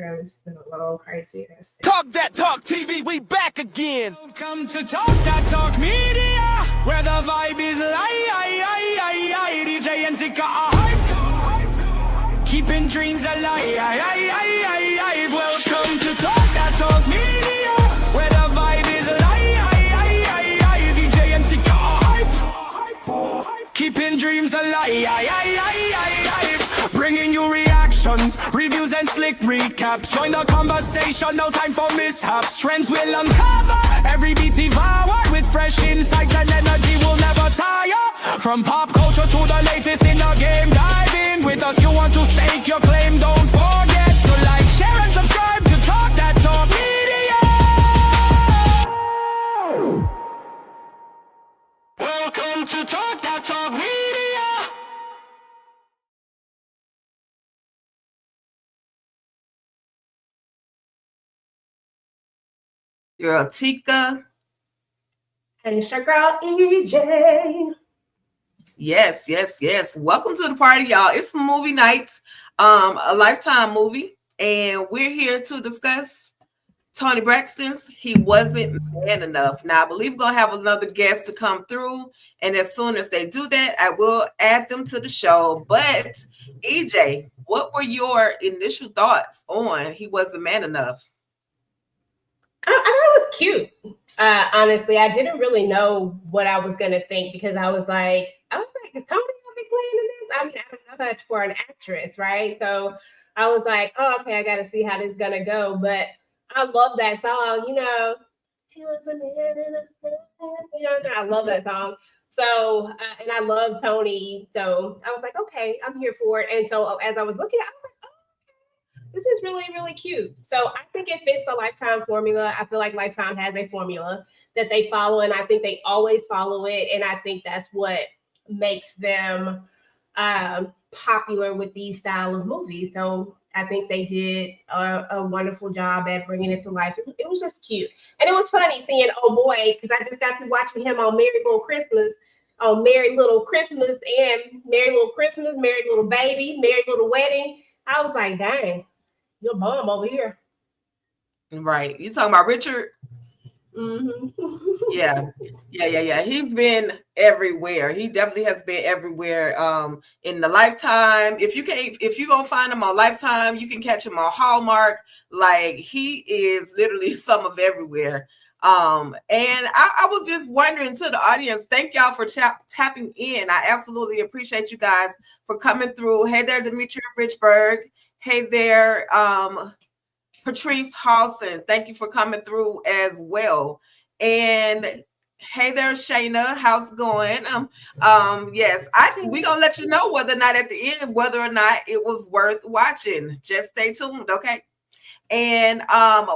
girl. It's been a little crazy. Talk That Talk TV, we back again. Welcome to Talk That Talk Media, where the vibe is DJ and Tika are hyped, keeping dreams alive. Welcome to Talk That Talk Media, where the vibe is DJ and Tika are hyped, keeping dreams alive. Bringing you reactions, reviews and slick recaps. Join the conversation, no time for mishaps. Trends will uncover, every beat devoured with fresh insights and energy will never tire. From pop culture to the latest in the game, dive in with us. You want to stake your claim, don't forget to like, share and subscribe to Talk That Talk Media. Welcome to Talk That Talk Media. Girl Tika. And it's your girl EJ. Yes. Welcome to the party, y'all. It's movie night, a Lifetime movie, and we're here to discuss Toni Braxton's He Wasn't Man Enough. Now, I believe we're gonna have another guest to come through, and as soon as they do that, I will add them to the show. But EJ, what were your initial thoughts on He Wasn't Man Enough? I thought it was cute. Honestly, I didn't really know what I was gonna think because I was like, is Toni gonna be playing in this? I mean, I don't know much for an actress, right? So I was like, oh, okay, I gotta see how this is gonna go. But I love that song, He was a man in a I love that song. So and I love Toni. So I was like, okay, I'm here for it. And so as I was looking at it, I was like, this is really, really cute. So I think it fits the Lifetime formula. I feel like Lifetime has a formula that they follow, and I think they always follow it. And I think that's what makes them popular with these style of movies. So I think they did a wonderful job at bringing it to life. It was just cute. And it was funny seeing Oh Boy, because I just got to watching him on Married Little Christmas, and Married Little Christmas, Married Little Baby, Married Little Wedding. I was like, dang. Your mom over here. Right. You talking about Richard? Mm-hmm. Yeah. He's been everywhere. He definitely has been everywhere. In the Lifetime. If you gonna find him on Lifetime, you can catch him on Hallmark. Like he is literally some of everywhere. And I was just wondering to the audience, thank y'all for tapping in. I absolutely appreciate you guys for coming through. Hey there, Demetria Richburg. Hey there, Patrice Halson. Thank you for coming through as well. And hey there, Shayna. How's it going? Yes, we're gonna let you know whether or not at the end, whether or not it was worth watching. Just stay tuned, okay? And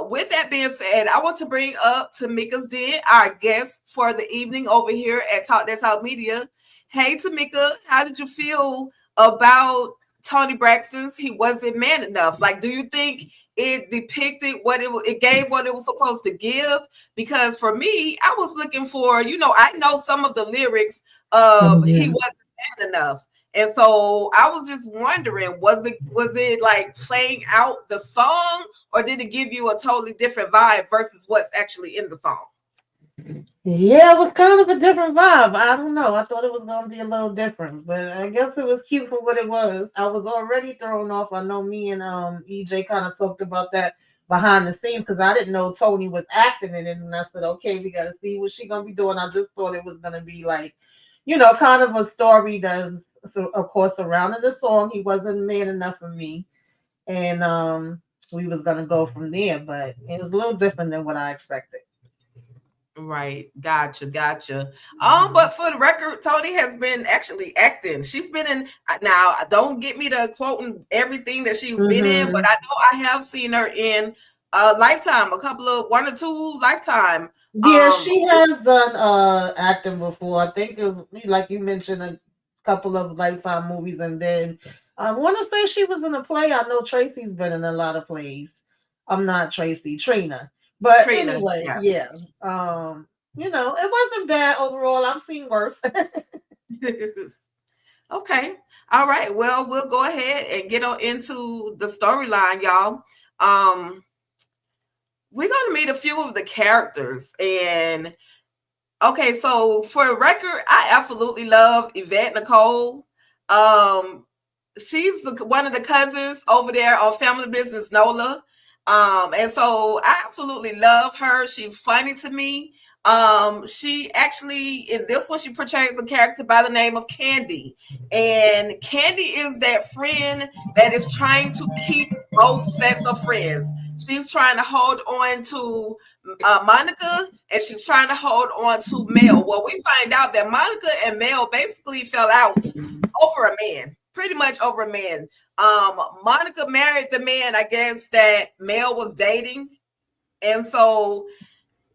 with that being said, I want to bring up Tamika's Den, our guest for the evening over here at Talk That Talk Media. Hey, Tamika, how did you feel about Toni Braxton's He Wasn't Man Enough? Like, do you think it depicted what it gave what it was supposed to give? Because for me, I was looking for, I know some of the lyrics of He Wasn't Man Enough. And so I was just wondering, was it like playing out the song, or did it give you a totally different vibe versus what's actually in the song? Yeah, it was kind of a different vibe. I don't know. I thought it was going to be a little different, but I guess it was cute for what it was. I was already thrown off. I know me and EJ kind of talked about that behind the scenes because I didn't know Toni was acting in it. And I said, okay, we got to see what she's going to be doing. I just thought it was going to be like, kind of a story that's, of course, surrounding the song. He wasn't man enough for me. And we was going to go from there, but it was a little different than what I expected. Right. Gotcha. But for the record, Toni has been actually acting. She's been in, now don't get me to quoting everything that she's been in, but I know I have seen her in Lifetime, one or two Lifetime. Yeah, she has done acting before. I think it was, like you mentioned, a couple of Lifetime movies, and then I want to say she was in a play. I know Tracy's been in a lot of plays. I'm not Tracy, Trina. But Trina, anyway, yeah. It wasn't bad overall. I've seen worse. Okay. All right. Well, we'll go ahead and get on into the storyline, y'all. we're gonna meet a few of the characters. And okay, so for the record, I absolutely love Yvette Nicole. She's one of the cousins over there on Family Business Nola. And so I absolutely love her. She's funny to me. She actually, in this one, she portrays a character by the name of Candy. And Candy is that friend that is trying to keep both sets of friends. She's trying to hold on to Monica, and she's trying to hold on to Mel. Well, we find out that Monica and Mel basically fell out over a man, pretty much over a man. Monica married the man, I guess, that Mel was dating. And so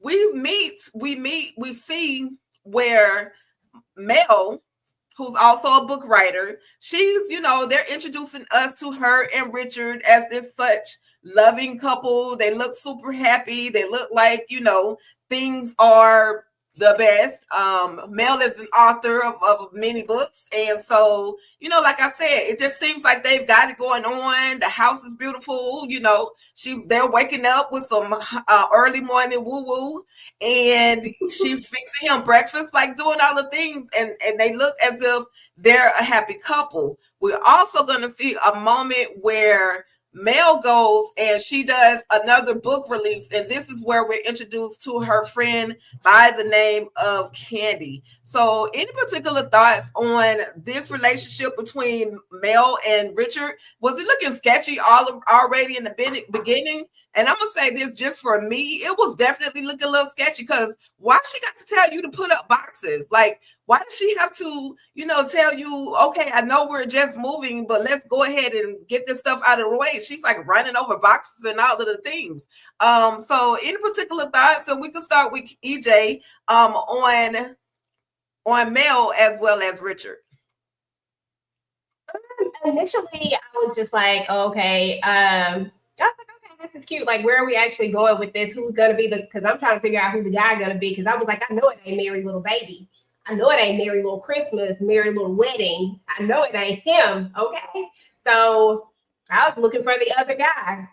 we see where Mel, who's also a book writer, she's, they're introducing us to her and Richard as this such loving couple. They look super happy. They look like, things are the best. Mel is an author of many books. And so, like I said, it just seems like they've got it going on. The house is beautiful. They're waking up with some early morning woo-woo, and she's fixing him breakfast, like doing all the things. And they look as if they're a happy couple. We're also going to see a moment where Mel goes and she does another book release, and this is where we're introduced to her friend by the name of Candy. So any particular thoughts on this relationship between Mel and Richard? Was it looking sketchy already in the beginning? And I'm gonna say this just for me, it was definitely looking a little sketchy, because why she got to tell you to put up boxes? Like, why does she have to, tell you, okay, I know we're just moving, but let's go ahead and get this stuff out of the way? She's like running over boxes and all of the things. So any particular thoughts? And we can start with EJ on Mel as well as Richard. Initially, I was just like, okay. I was like, okay, this is cute. Like, where are we actually going with this? Who's gonna be because I'm trying to figure out who the guy gonna be, because I was like, I know it ain't Merry Little Baby. I know it ain't Merry Little Christmas, Merry Little Wedding. I know it ain't him. Okay. So I was looking for the other guy.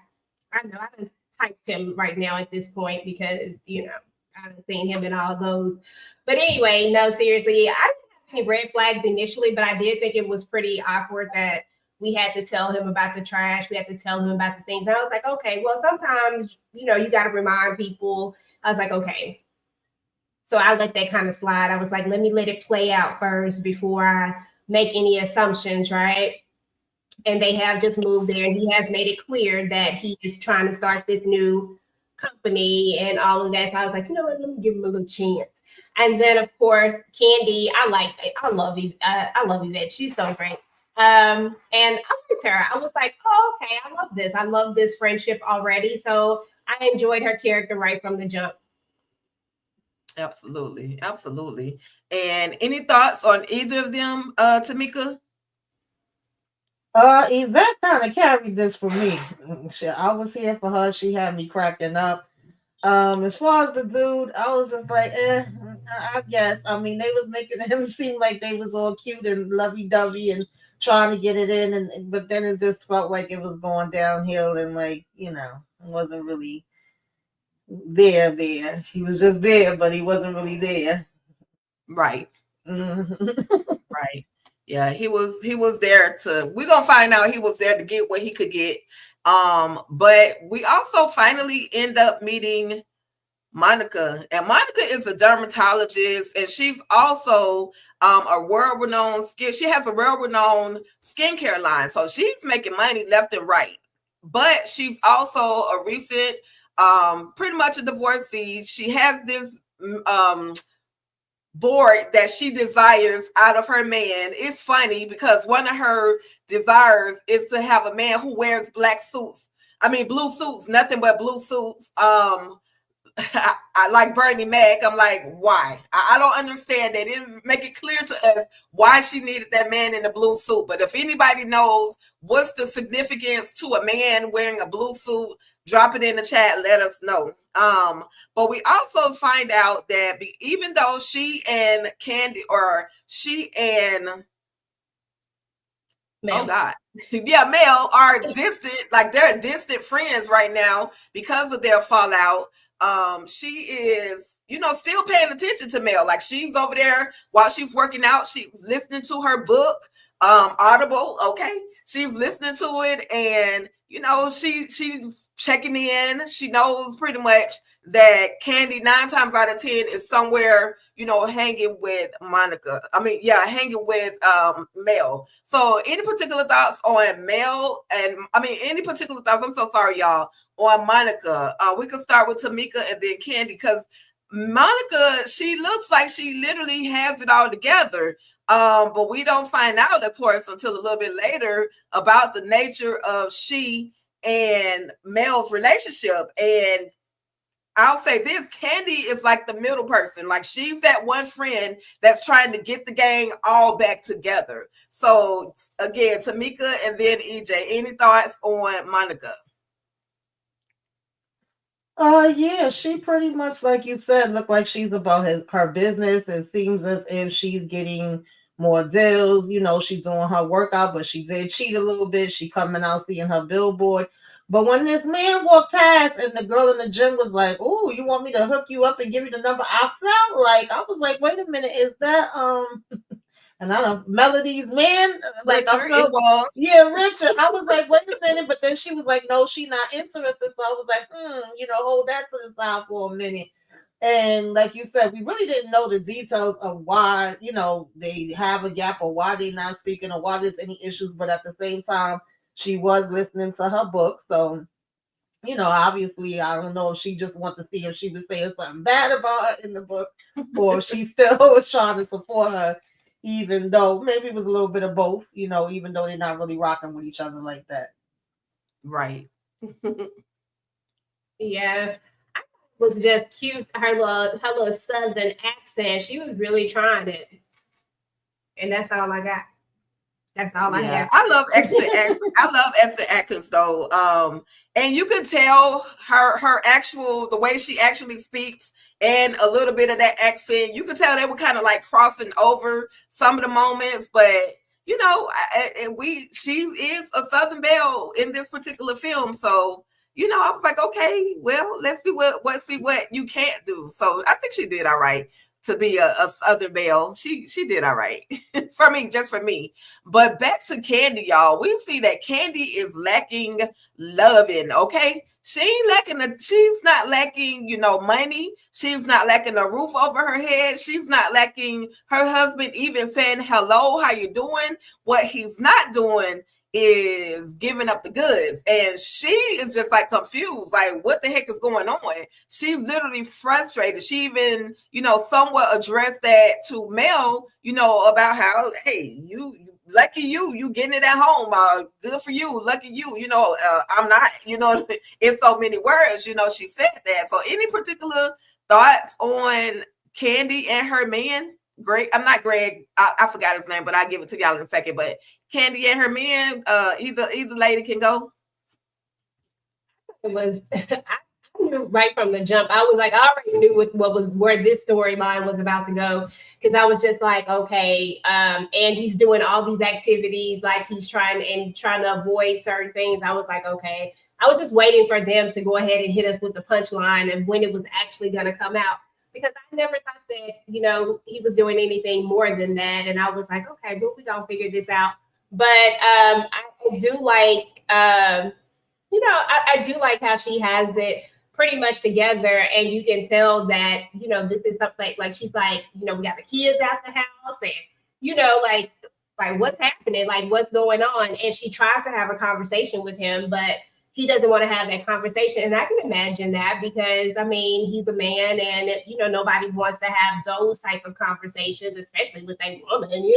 I know I just typed him right now at this point because, I haven't seen him in all those. But anyway, no, seriously, I didn't have any red flags initially, but I did think it was pretty awkward that we had to tell him about the trash. We had to tell him about the things. And I was like, okay, well, sometimes, you got to remind people. I was like, okay. So I let that kind of slide. I was like, let it play out first before I make any assumptions, right? And they have just moved there, and he has made it clear that he is trying to start this new company and all of that. So I was like, you know what, let me give him a little chance. And then, of course, Candy, I love Yvette. She's so great. And I liked her. I was like, oh, okay, I love this. I love this friendship already. So I enjoyed her character right from the jump. Absolutely. Absolutely. And any thoughts on either of them, Tamika? Yvette kind of carried this for me. I was here for her. She had me cracking up. As far as the dude, I was just like, I guess. I mean, they was making him seem like they was all cute and lovey-dovey and trying to get it in, but then it just felt like it was going downhill, and like, it wasn't really there. He was just there, but he wasn't really there. Right. Right. Yeah, he was there we're gonna find out he was there to get what he could get. But we also finally end up meeting Monica, and Monica is a dermatologist, and she's also a world-renowned she has a world-renowned skincare line, so she's making money left and right. But she's also a recent pretty much a divorcee. She has this board that she desires out of her man. It's funny because one of her desires is to have a man who wears blue suits, nothing but blue suits. I like Bernie Mac. I'm like, why? I don't understand. They didn't make it clear to us why she needed that man in a blue suit. But if anybody knows what's the significance to a man wearing a blue suit, drop it in the chat. Let us know. But we also find out that even though she and Candy, or she and Mel. oh God, yeah, Mel are distant, like they're distant friends right now because of their fallout. She is, still paying attention to Mel. Like she's over there while she's working out, she's listening to her book, Audible. Okay, she's listening to it, and she's checking in. She knows pretty much that Candy 9 times out of 10 is somewhere, hanging with Monica. Hanging with Mel. So any particular thoughts on Mel and any particular thoughts? I'm so sorry, y'all, on Monica. We could start with Tamika and then Candy, because Monica, she looks like she literally has it all together. But we don't find out, of course, until a little bit later about the nature of she and Mel's relationship. And I'll say this, Candy is like the middle person. Like she's that one friend that's trying to get the gang all back together. So again, Tamika and then EJ, any thoughts on Monica? Yeah, she pretty much, like you said, looked like she's about her business. It seems as if she's getting more deals. She's doing her workout, but she did cheat a little bit. She coming out seeing her billboard. But when this man walked past and the girl in the gym was like, "Oh, you want me to hook you up and give you the number?" I was like, "Wait a minute, is that and I don't Melody's man?" Like Richard, I felt, it was. yeah, Richard. I was like, "Wait a minute," but then she was like, "No, she not interested." So I was like, hold that to the side for a minute. And like you said, we really didn't know the details of why, they have a gap or why they not speaking or why there's any issues. But at the same time, she was listening to her book. So, obviously, I don't know if she just wanted to see if she was saying something bad about her in the book or if she still was trying to support her, even though maybe it was a little bit of both, even though they're not really rocking with each other like that. Right. Yeah. Was just cute. Her little southern accent. She was really trying it, and that's all I got. That's all I have. I love Exit Atkins though. And you can tell her actual, the way she actually speaks and a little bit of that accent. You can tell they were kind of like crossing over some of the moments, but she is a Southern Belle in this particular film, so. I was like, okay, well, let's see what you can't do. So I think she did all right to be a Southern Belle. She did all right just for me. But back to Candy, y'all. We see that Candy is lacking loving. Okay, she's not lacking, money. She's not lacking a roof over her head. She's not lacking her husband even saying hello, how you doing? What he's not doing is giving up the goods, and she is just like confused, like what the heck is going on? She's literally frustrated. She even somewhat addressed that to Mel, about how, hey, you lucky you getting it at home, good for you, lucky you, I'm not, in so many words, she said that. So any particular thoughts on Candy and her man? Greg, I'm not Greg. I forgot his name, but I'll give it to y'all in a second. But Candy and her man, either lady can go. It was I knew right from the jump. I was like, I already knew where this storyline was about to go, because I was just like, okay, and he's doing all these activities, like he's trying to avoid certain things. I was like, okay. I was just waiting for them to go ahead and hit us with the punchline and when it was actually going to come out. Because I never thought that, he was doing anything more than that. And I was like, okay, but we gonna figure this out. But I do like, I do like how she has it pretty much together. And you can tell that, this is something like she's like, we got the kids out the house and, like what's happening? Like what's going on? And she tries to have a conversation with him, but he doesn't want to have that conversation. And I can imagine that because, he's a man and, nobody wants to have those type of conversations, especially with a woman,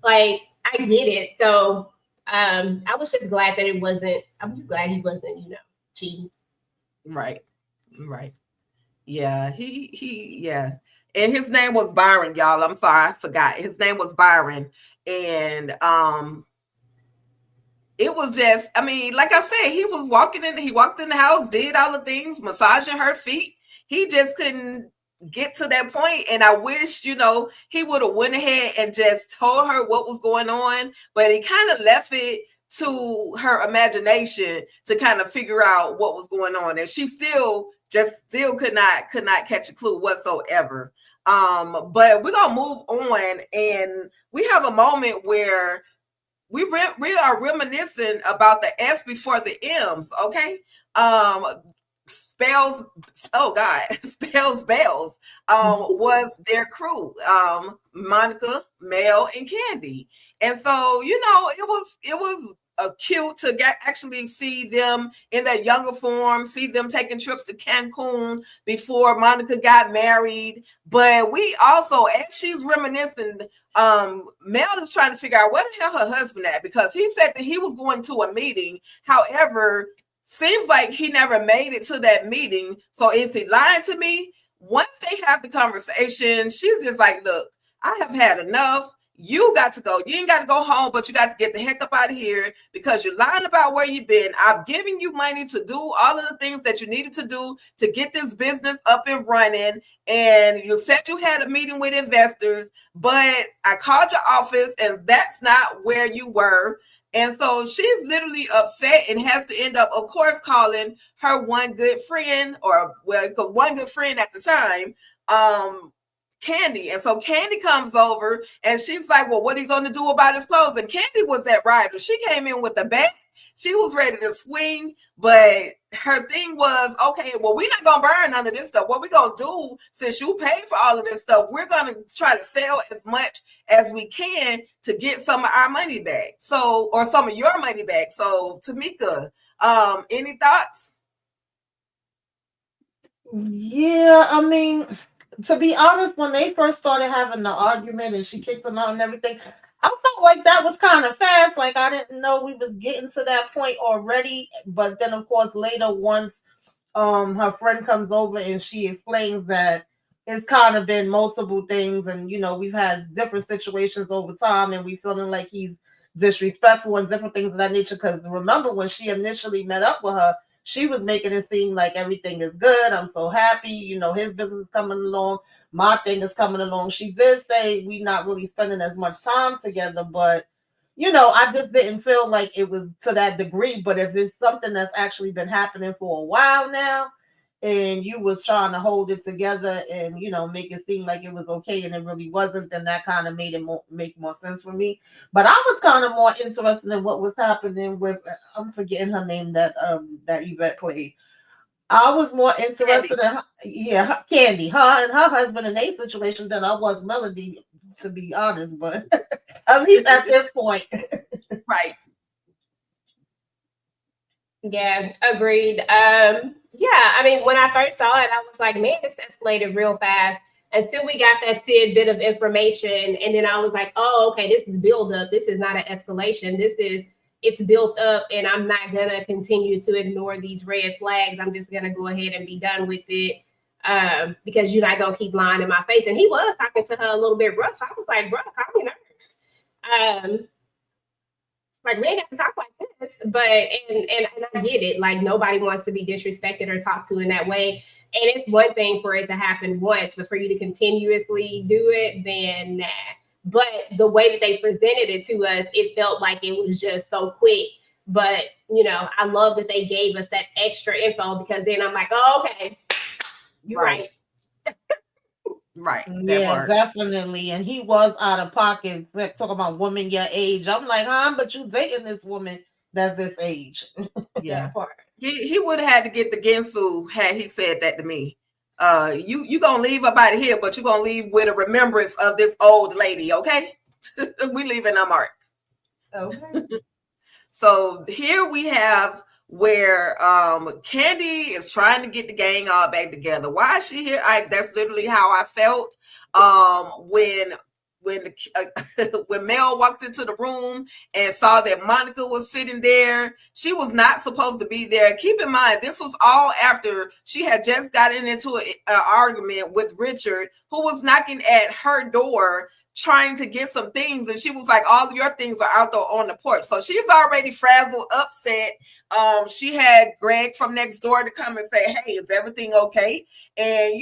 like I get it. So I was just glad that I'm just glad he wasn't, cheating. Right. Yeah, yeah. And his name was Byron, y'all. I'm sorry, I forgot. His name was Byron. And it was just, like I said, he walked in the house, did all the things, massaging her feet. He just couldn't get to that point. And I wish, he would have went ahead and just told her what was going on, but he kind of left it to her imagination to kind of figure out what was going on, and she still could not catch a clue whatsoever. But we're gonna move on, and we have a moment where we are reminiscing about the S before the M's. Okay, Spells, oh God, Spells Bells was their crew. Monica, Mel, and Candy. And so, it was cute to actually see them in their younger form, see them taking trips to Cancun before Monica got married. But we also, as she's reminiscing, Mel is trying to figure out where the hell her husband at, because he said that he was going to a meeting. However, seems like he never made it to that meeting. So is he lying to me? Once they have the conversation, she's just like, look, I have had enough. You got to go. You ain't got to go home, but you got to get the heck up out of here because you're lying about where you've been. I've given you money to do all of the things that you needed to do to get this business up and running. And you said you had a meeting with investors, but I called your office and that's not where you were. And so she's literally upset and has to end up, of course, calling her one good friend, or one good friend at the time, Candy. And so Candy comes over and she's like, well, what are you going to do about his clothes? And Candy was that rider. She came in with a bat. She was ready to swing, but her thing was, okay, well, we're not going to burn none of this stuff. What we're going to do, since you paid for all of this stuff, we're going to try to sell as much as we can to get some of our money back. So, or some of your money back. So, Tamika, any thoughts? Yeah, I mean, to be honest, when they first started having the argument and she kicked him out and everything, I felt like that was kind of fast. Like I didn't know we was getting to that point already. But then, of course, later once her friend comes over and she explains that it's kind of been multiple things, and we've had different situations over time, and we feeling like he's disrespectful and different things of that nature. Because remember when she initially met up with her, she was making it seem like everything is good. I'm so happy. His business is coming along. My thing is coming along. She did say we not really spending as much time together, but I just didn't feel like it was to that degree. But if it's something that's actually been happening for a while now, and you was trying to hold it together and make it seem like it was okay and it really wasn't, then that kind of made it make more sense for me. But I was kind of more interested in what was happening with, I'm forgetting her name, that Yvette played. I was more interested in Candy, her and her husband in a situation than I was Melody, to be honest. But at least at this point, right? Yeah, agreed. Yeah, I mean, when I first saw it, I was like, man, this escalated real fast until we got that tidbit of information. And then I was like, oh, okay, this is build up. This is not an escalation. It's built up, and I'm not going to continue to ignore these red flags. I'm just going to go ahead and be done with it because you're not going to keep lying in my face. And he was talking to her a little bit rough. I was like, bro, calm your nerves. Like, we ain't have to talk like this, but and I get it. Like, nobody wants to be disrespected or talked to in that way. And it's one thing for it to happen once, but for you to continuously do it, then nah. But the way that they presented it to us, it felt like it was just so quick. But I love that they gave us that extra info, because then I'm like, oh, okay, you're right. Right. Yeah, definitely. And he was out of pocket. Like, talking about woman your age. I'm like, but you dating this woman that's this age. Yeah. He would have had to get the Gensu had he said that to me. You gonna leave up out of here, but you're gonna leave with a remembrance of this old lady, okay? We leaving a mark. Okay. So here we have where Candy is trying to get the gang all back together. Why is she here? That's literally how I felt when Mel walked into the room and saw that Monica was sitting there. She was not supposed to be there. Keep in mind, this was all after she had just gotten into an argument with Richard, who was knocking at her door trying to get some things, and she was like, all of your things are out there on the porch. So she's already frazzled, upset. She had Greg from next door to come and say, hey, is everything okay? And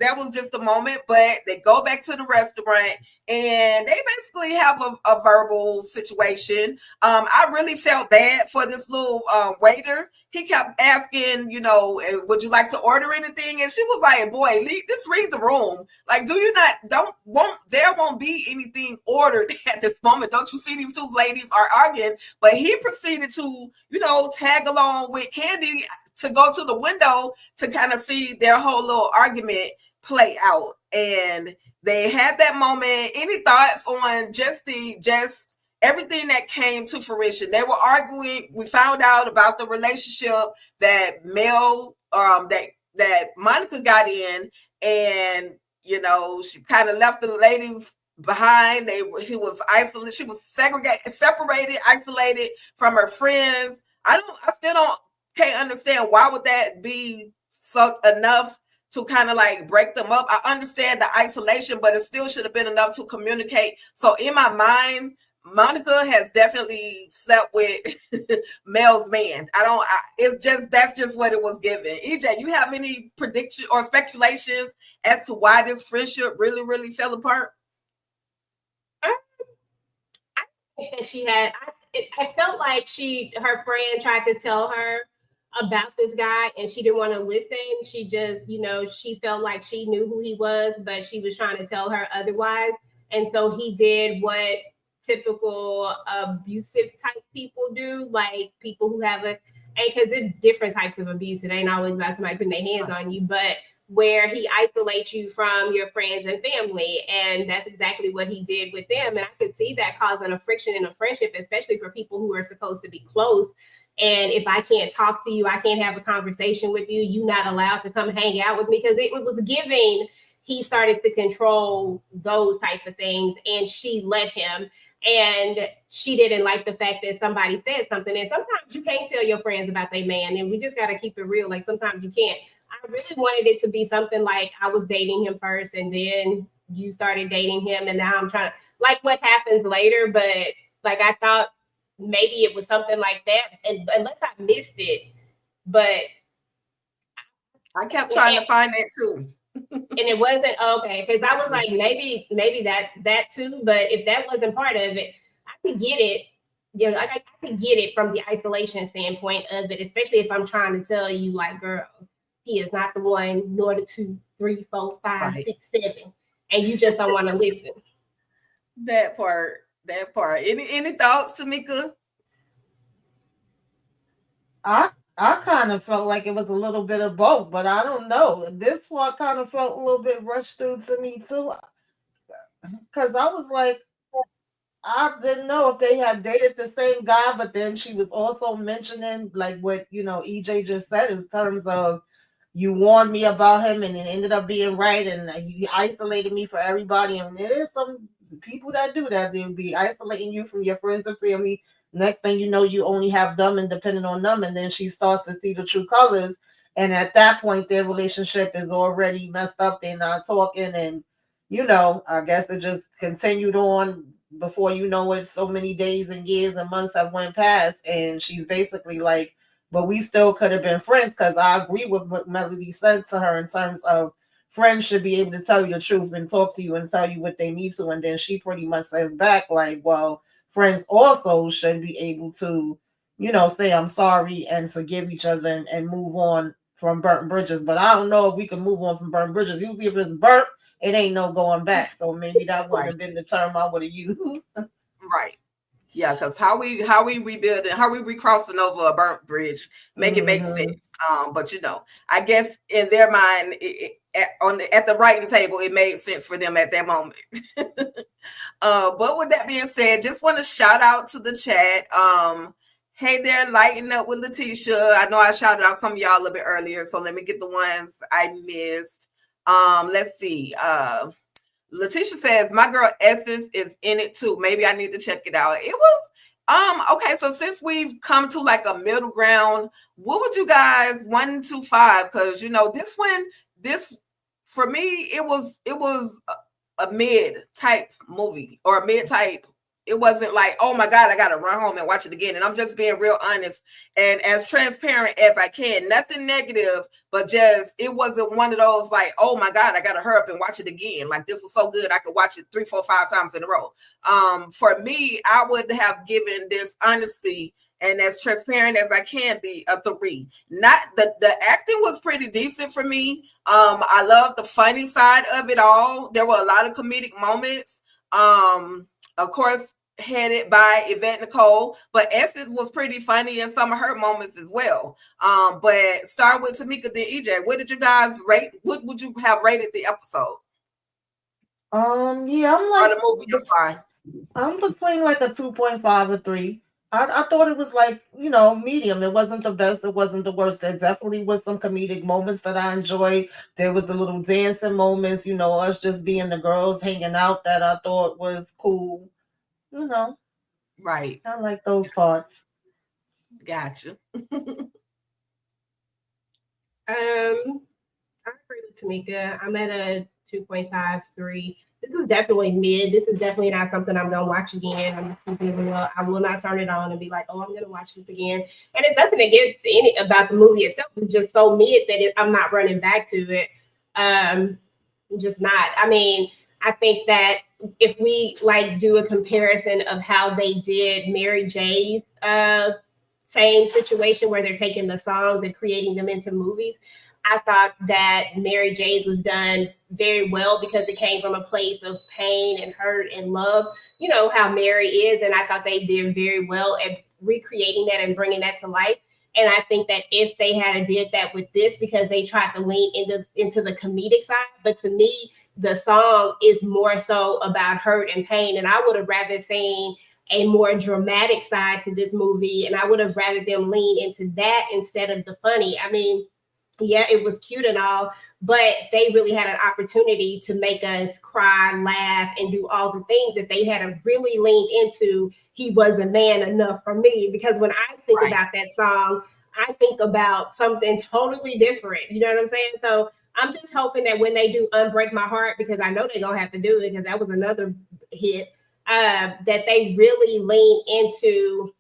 that was just a moment, but they go back to the restaurant and they basically have a verbal situation. I really felt bad for this little waiter. He kept asking, you know, would you like to order anything? And she was like, boy, just read the room. Like, there won't be anything ordered at this moment. Don't you see these two ladies are arguing? But he proceeded to, you know, tag along with Candy to go to the window to kind of see their whole little argument play out. And they had that moment. Any thoughts on just everything that came to fruition? They were arguing. We found out about the relationship that that Monica got in, and you know, she kind of left the ladies behind. He was isolated. She was separated, isolated from her friends. I still can't understand why would that be so enough to kind of like break them up. I understand the isolation, but it still should have been enough to communicate. So in my mind, Monica has definitely slept with Mel's man. That's just what it was given. EJ, you have any prediction or speculations as to why this friendship really, really fell apart? I think that she had. I felt like her friend tried to tell her about this guy and she didn't want to listen. She just, you know, she felt like she knew who he was, but she was trying to tell her otherwise. And so he did what typical abusive type people do, like people who have because there's different types of abuse. It ain't always about somebody putting their hands on you, but where he isolates you from your friends and family. And that's exactly what he did with them. And I could see that causing a friction in a friendship, especially for people who are supposed to be close. And if I can't talk to you, I can't have a conversation with you, you're not allowed to come hang out with me, because it was giving, he started to control those type of things, and she let him. And she didn't like the fact that somebody said something. And sometimes you can't tell your friends about their man, and we just got to keep it real. Like sometimes you can't. I really wanted it to be something like I was dating him first, and then you started dating him, and now I'm trying to, like what happens later. But like I thought maybe it was something like that, and unless I missed it. But I kept trying to find that too. And it wasn't okay, because I was like, maybe that too. But if that wasn't part of it, I could get it. You know, I could get it from the isolation standpoint of it, especially if I'm trying to tell you, like, girl, he is not the one, nor the 2, 3, 4, 5, 6, 7, and you just don't want to listen. That part. Any thoughts, Tamika? I kind of felt like it was a little bit of both, but I don't know. This one kind of felt a little bit rushed through to me too, because I was like, I didn't know if they had dated the same guy, but then she was also mentioning like what, you know, EJ just said in terms of you warned me about him and it ended up being right, and you isolated me for everybody. And there's some people that do that. They'll be isolating you from your friends and family. Next thing you know, you only have them and depending on them, and then she starts to see the true colors. And at that point, their relationship is already messed up. They're not talking, and you know, I guess it just continued on. Before you know it, so many days and years and months have went past, and she's basically like, but we still could have been friends, because I agree with what Melody said to her in terms of friends should be able to tell you the truth and talk to you and tell you what they need to. And then she pretty much says back like, well, friends also should be able to, you know, say I'm sorry and forgive each other and move on from burnt bridges. But I don't know if we can move on from burnt bridges. Usually if it's burnt, it ain't no going back. So maybe that would have been the term I would have used. Right. Yeah, because how we rebuild it, how we recrossing over a burnt bridge, make it make sense. But you know, I guess in their mind, at the writing table, it made sense for them at that moment. But with that being said, just want to shout out to the chat. Hey there, lighten up with Letitia. I know I shouted out some of y'all a little bit earlier, so let me get the ones I missed. Let's see. Letitia says, my girl Essence is in it too. Maybe I need to check it out. It was okay. So since we've come to like a middle ground, what would you guys 1 to 5? Because you know, this for me, it was a mid type movie or a mid type it wasn't like, oh my God, I gotta run home and watch it again. And I'm just being real honest and as transparent as I can. Nothing negative, but just it wasn't one of those like, oh my God, I gotta hurry up and watch it again. Like this was so good, I could watch it 3, 4, 5 times in a row. For me, I would have given this honestly and as transparent as I can be a 3. Not the acting was pretty decent for me. I love the funny side of it all. There were a lot of comedic moments. Of course, headed by Yvette Nicole, but Essence was pretty funny in some of her moments as well. But start with Tamika, then EJ. What did you guys rate? What would you have rated the episode? Yeah, I'm like, or the movie, I'm sorry. I'm between like a 2.5 or 3. I thought it was like, medium. It wasn't the best. It wasn't the worst. There definitely was some comedic moments that I enjoyed. There was the little dancing moments, us just being the girls hanging out that I thought was cool. Right. I like those parts. Gotcha. I agree with Tamika. I'm at a 2.53. This is definitely mid. This is definitely not something I'm gonna watch again. I'm just keeping it real. I will not turn it on and be like, oh, I'm gonna watch this again. And it's nothing against any about the movie itself. It's just so mid that I'm not running back to it. Just not. I mean, I think that if we like do a comparison of how they did Mary J's same situation where they're taking the songs and creating them into movies, I thought that Mary J's was done very well because it came from a place of pain and hurt and love, how Mary is. And I thought they did very well at recreating that and bringing that to life. And I think that if they had did that with this, because they tried to lean into the comedic side, but to me, the song is more so about hurt and pain. And I would have rather seen a more dramatic side to this movie. And I would have rather them lean into that instead of the funny. I mean, yeah, it was cute and all, but they really had an opportunity to make us cry, laugh, and do all the things if they had really leaned into He Wasn't Man Enough for Me. Because when I think about that song, I think about something totally different. You know what I'm saying? So I'm just hoping that when they do Unbreak My Heart, because I know they're going to have to do it because that was another hit, that they really lean into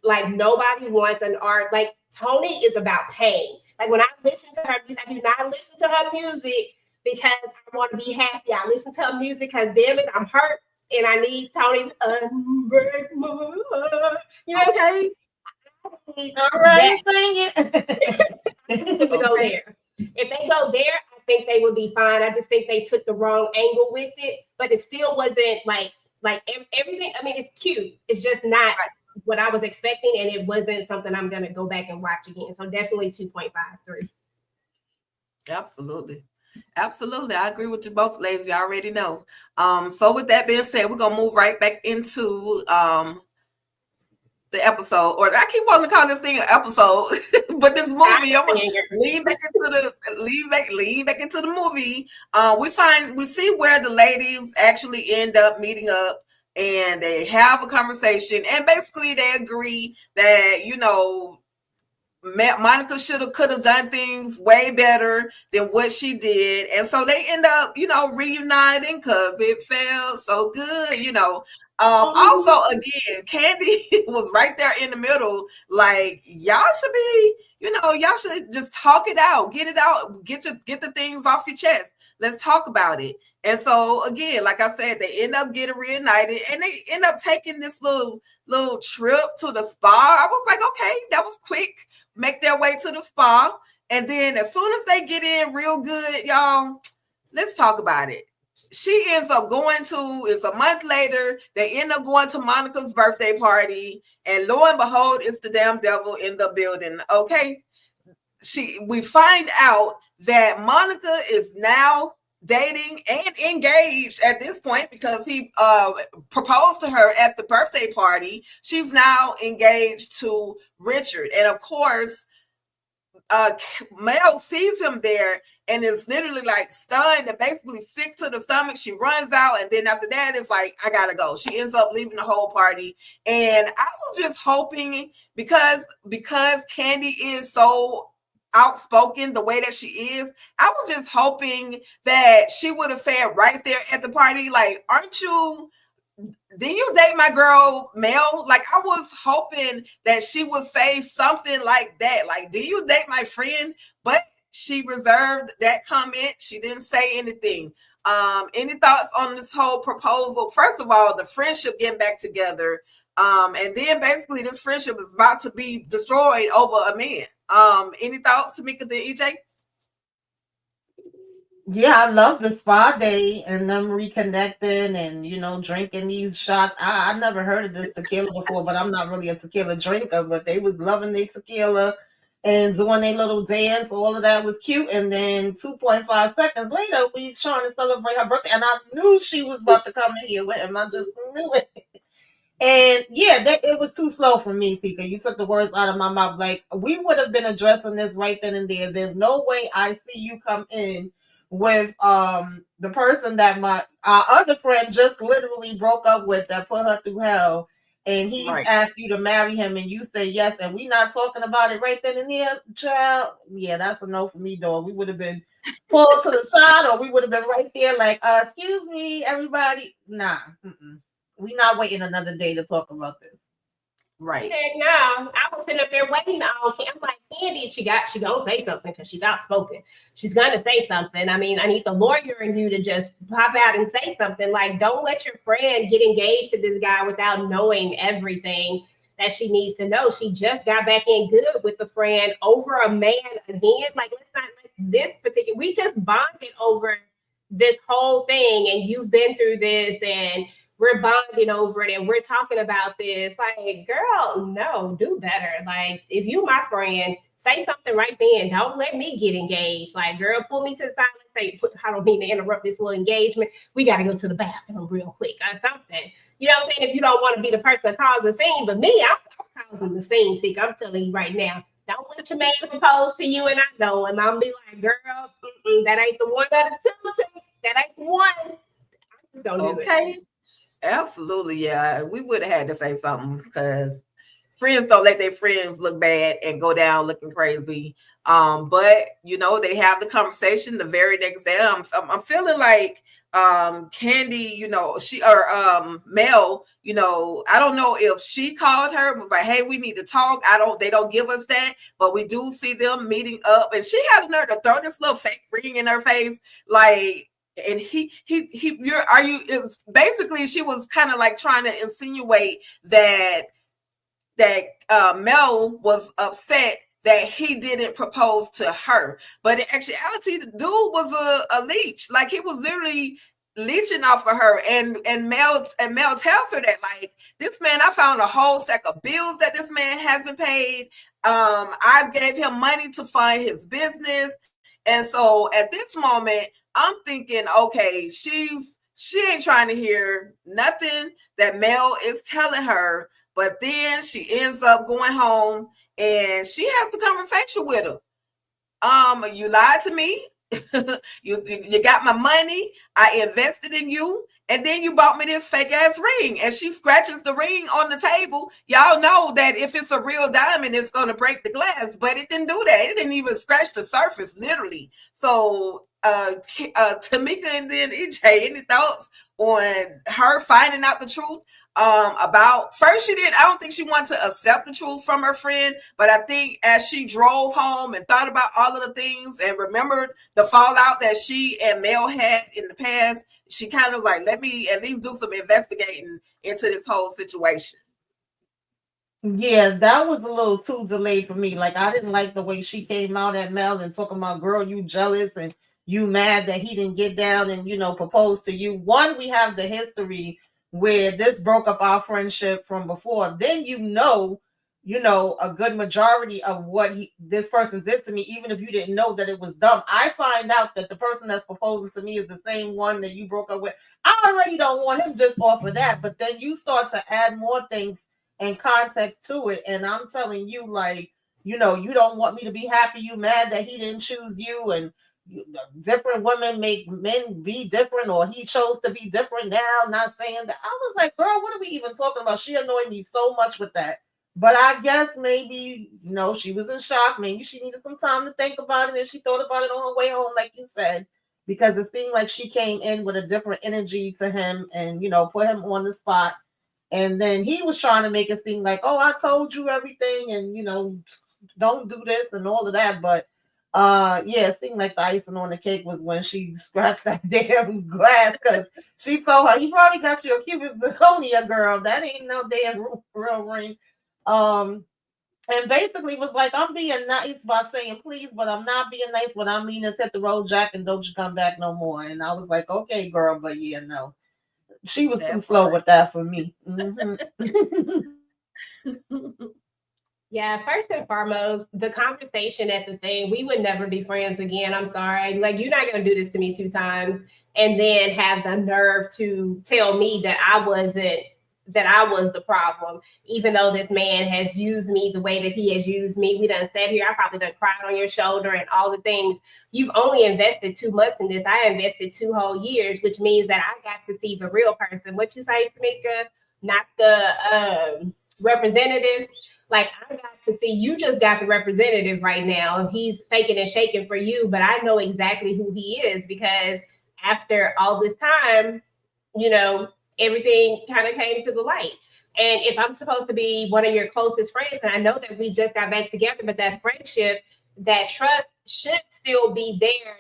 like nobody wants an art. Like Toni is about pain. Like when I listen to her music, I do not listen to her music because I want to be happy. I listen to her music because, damn it, I'm hurt and I need Toni to unbreak my heart. You know what I'm saying? All right, sing it. To go there. If they go there, I think they would be fine. I just think they took the wrong angle with it, but it still wasn't like everything. I mean, it's cute. It's just not what I was expecting, and it wasn't something I'm going to go back and watch again. So definitely 2.53. Absolutely. I agree with you both, ladies. You already know. So with that being said, we're going to move right back into the episode, or I keep wanting to call this thing an episode, but this movie, I'm gonna lean back into the movie. We see where the ladies actually end up meeting up and they have a conversation, and basically they agree that, Monica could have done things way better than what she did. And so they end up, reuniting because it felt so good, Also, again, Candy was right there in the middle. Like, y'all should be, y'all should just talk it out, get it out, get the things off your chest. Let's talk about it. And so, again, like I said, they end up getting reunited and they end up taking this little trip to the spa. I was like, okay, that was quick. Make their way to the spa. And then as soon as they get in real good, y'all, let's talk about it. She ends up it's a month later, they end up going to Monica's birthday party, and lo and behold, it's the damn devil in the building. Okay. We find out that Monica is now dating and engaged at this point because he proposed to her at the birthday party. She's now engaged to Richard. And of course, Mel sees him there and is literally like stunned and basically sick to the stomach. She runs out, and then after that, it's like, I gotta go. She ends up leaving the whole party. And I was just hoping, because Candy is so outspoken the way that she is, I was just hoping that she would have said right there at the party, like, aren't you did you date my girl Mel? Like, I was hoping that she would say something like that. Like, do you date my friend? But she reserved that comment. She didn't say anything. Any thoughts on this whole proposal? First of all, the friendship getting back together. And then basically this friendship is about to be destroyed over a man. Any thoughts, Tamika and EJ? Yeah, I love the spa day and them reconnecting and drinking these shots. I never heard of this tequila before, but I'm not really a tequila drinker. But they was loving their tequila and doing their little dance. All of that was cute. And then 2.5 seconds later, we trying to celebrate her birthday, and I knew she was about to come in here with him. I just knew it. And yeah, it was too slow for me, Tika. You took the words out of my mouth. Like, we would have been addressing this right then and there. There's no way I see you come in with the person that our other friend just literally broke up with, that put her through hell, and he's Right. asked you to marry him and you say yes, and we not talking about it right then and there, child. Yeah, that's a no for me, dog. We would have been pulled to the side, or we would have been right there like, excuse me, everybody. Nah. We not waiting another day to talk about this. Right. No, I was sitting up there waiting on. I'm like, Candy, she gonna say something because she's outspoken. She's gonna say something. I mean, I need the lawyer in you to just pop out and say something. Like, don't let your friend get engaged to this guy without knowing everything that she needs to know. She just got back in good with the friend over a man again. Like, let's not let this particular. We just bonded over this whole thing, and you've been through this, and we're bonding over it, and we're talking about this. Like, girl, no, do better. Like, if you my friend, say something right then. Don't let me get engaged. Like, girl, pull me to the side and say, I don't mean to interrupt this little engagement. We got to go to the bathroom real quick or something. You know what I'm saying? If you don't want to be the person causing the scene, but me, I'm causing the scene, Tika. I'm telling you right now. Don't let your man propose to you and I know him. I'm be like, girl, that ain't the one of the two. That ain't the one. I'm just gonna do it. Okay. Absolutely, yeah. We would have had to say something because friends don't let their friends look bad and go down looking crazy. But they have the conversation the very next day. I'm feeling like Candy, she or Mel, I don't know if she called her and was like, hey, we need to talk. They don't give us that, but we do see them meeting up, and she had a nerve to throw this little fake ring in her face, like. And it was basically, she was kind of like trying to insinuate that Mel was upset that he didn't propose to her, but in actuality, the dude was a leech. Like, he was literally leeching off of her, and Mel tells her that, like, this man, I found a whole stack of bills that this man hasn't paid. I gave him money to fund his business. And so at this moment, I'm thinking, okay, she ain't trying to hear nothing that Mel is telling her, but then she ends up going home and she has the conversation with him. You lied to me. you got my money. I invested in you. And then you bought me this fake ass ring. And she scratches the ring on the table. Y'all know that if it's a real diamond, it's going to break the glass. But it didn't do that. It didn't even scratch the surface, literally. So, Tamika and then EJ, any thoughts on her finding out the truth? About first, I don't think she wanted to accept the truth from her friend, but I think as she drove home and thought about all of the things and remembered the fallout that she and Mel had in the past, she kind of like, let me at least do some investigating into this whole situation. Yeah, that was a little too delayed for me. Like, I didn't like the way she came out at Mel and talking about, girl, you jealous and you mad that he didn't get down and propose to you. One, we have the history where this broke up our friendship from before. Then a good majority of what this person did to me, even if you didn't know that it was dumb. I find out that the person that's proposing to me is the same one that you broke up with. I already don't want him just off of that, but then you start to add more things and context to it, and I'm telling you, like, you don't want me to be happy. You mad that he didn't choose you, and different women make men be different, or he chose to be different now. Not saying that. I was like, girl, what are we even talking about? She annoyed me so much with that. But I guess maybe, she was in shock. Maybe she needed some time to think about it, and she thought about it on her way home, like you said, because it seemed like she came in with a different energy to him and, you know, put him on the spot. And then he was trying to make it seem like, oh, I told you everything and, you know, don't do this and all of that. But yeah, it seemed like the icing on the cake was when she scratched that damn glass because she told her, you probably got your Cuban zirconia, girl. That ain't no damn real ring. Um, and basically was like, I'm being nice by saying please, but I'm not being nice. What I mean is hit the road, Jack, and don't you come back no more. And I was like, okay, girl, but yeah, no. She was too That slow part. with that for me. Mm-hmm. Yeah, first and foremost, the conversation at the thing, we would never be friends again. I'm sorry. Like, you're not going to do this to me 2 times and then have the nerve to tell me that I was the problem, even though this man has used me the way that he has used me. We done sat here. I probably done cried on your shoulder and all the things. You've only invested 2 months in this. I invested 2 whole years, which means that I got to see the real person. What you say, Tamika? Not the representative. Like, I got to see, you just got the representative right now. He's faking and shaking for you, but I know exactly who he is because after all this time, you know, everything kind of came to the light. And if I'm supposed to be one of your closest friends, and I know that we just got back together, but that friendship, that trust should still be there,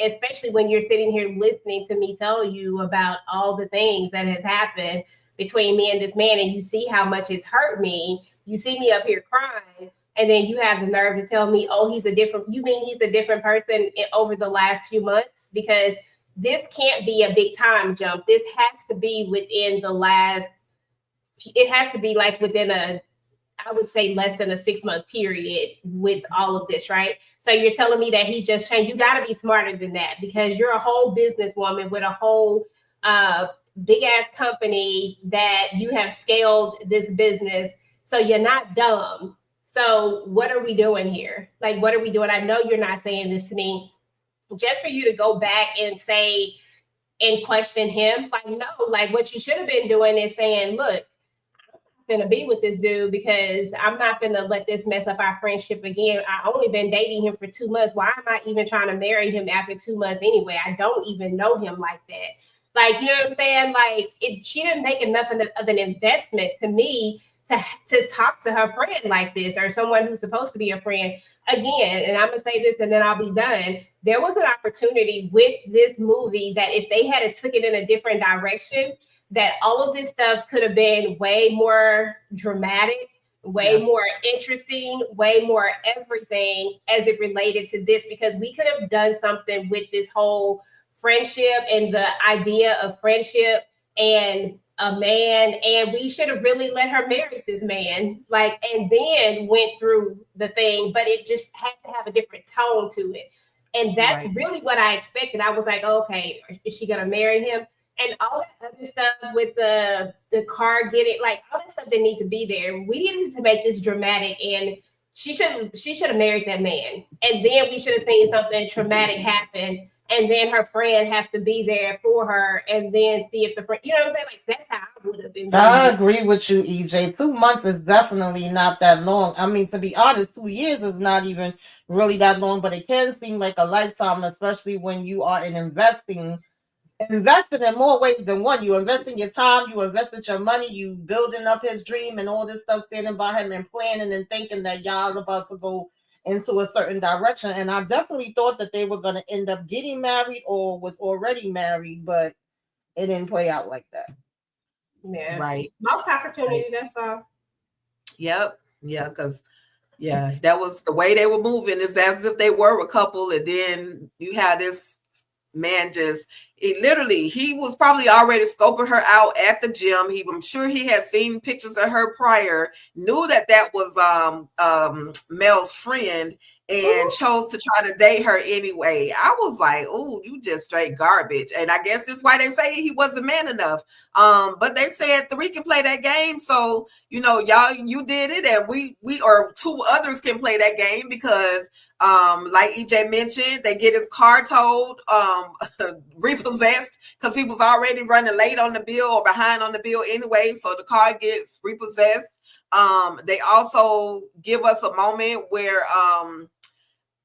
especially when you're sitting here listening to me tell you about all the things that has happened between me and this man, and you see how much it's hurt me. You see me up here crying, and then you have the nerve to tell me, oh, you mean he's a different person over the last few months? Because this can't be a big time jump. This has to be within the last, it has to be like within I would say less than a 6 month period with all of this, right? So you're telling me that he just changed. You got to be smarter than that because you're a whole businesswoman with a whole big ass company that you have scaled this business. So you're not dumb. So what are we doing here? Like, what are we doing? I know you're not saying this to me just for you to go back and say and question him. Like, no, like what you should have been doing is saying, look, finna be with this dude because I'm not finna let this mess up our friendship again. I only been dating him for 2 months. Why am I even trying to marry him after 2 months anyway? I don't even know him like that. Like, you know what I'm saying? Like, she didn't make enough of an investment to me to talk to her friend like this or someone who's supposed to be a friend again. And I'm gonna say this and then I'll be done. There was an opportunity with this movie that if they had took it in a different direction, that all of this stuff could have been way more dramatic, way more interesting, way more everything as it related to this, because we could have done something with this whole friendship and the idea of friendship and a man, and we should have really let her marry this man, like, and then went through the thing, but it just had to have a different tone to it. And that's really what I expected. I was like, okay, is she gonna marry him? And all that other stuff with the car getting, like, all that stuff that needs to be there. We needed to make this dramatic, and she should have married that man, and then we should have seen something traumatic happen, and then her friend have to be there for her, and then see if the friend, you know what I'm saying? Like, that's how I would have been. I agree with you, EJ. 2 months is definitely not that long. I mean, to be honest, 2 years is not even really that long, but it can seem like a lifetime, especially when you are invested in more ways than one. You investing your time, you invested your money, you building up his dream and all this stuff, standing by him and planning and thinking that y'all about to go into a certain direction. And I definitely thought that they were going to end up getting married or was already married, but it didn't play out like that. Yeah. Right. Lost opportunity, that's all. Yep. Yeah, because that was the way they were moving. It's as if they were a couple, and then you had this man he was probably already scoping her out at the gym. I'm sure he had seen pictures of her prior, knew that was Mel's friend, and chose to try to date her anyway. I was like, oh, you just straight garbage. And I guess that's why they say he wasn't man enough. But they said 3 can play that game. So, y'all, you did it, and we or 2 others can play that game because like EJ mentioned, they get his car towed, repossessed, because he was already running late on the bill or behind on the bill anyway. So the car gets repossessed.. They also give us a moment where,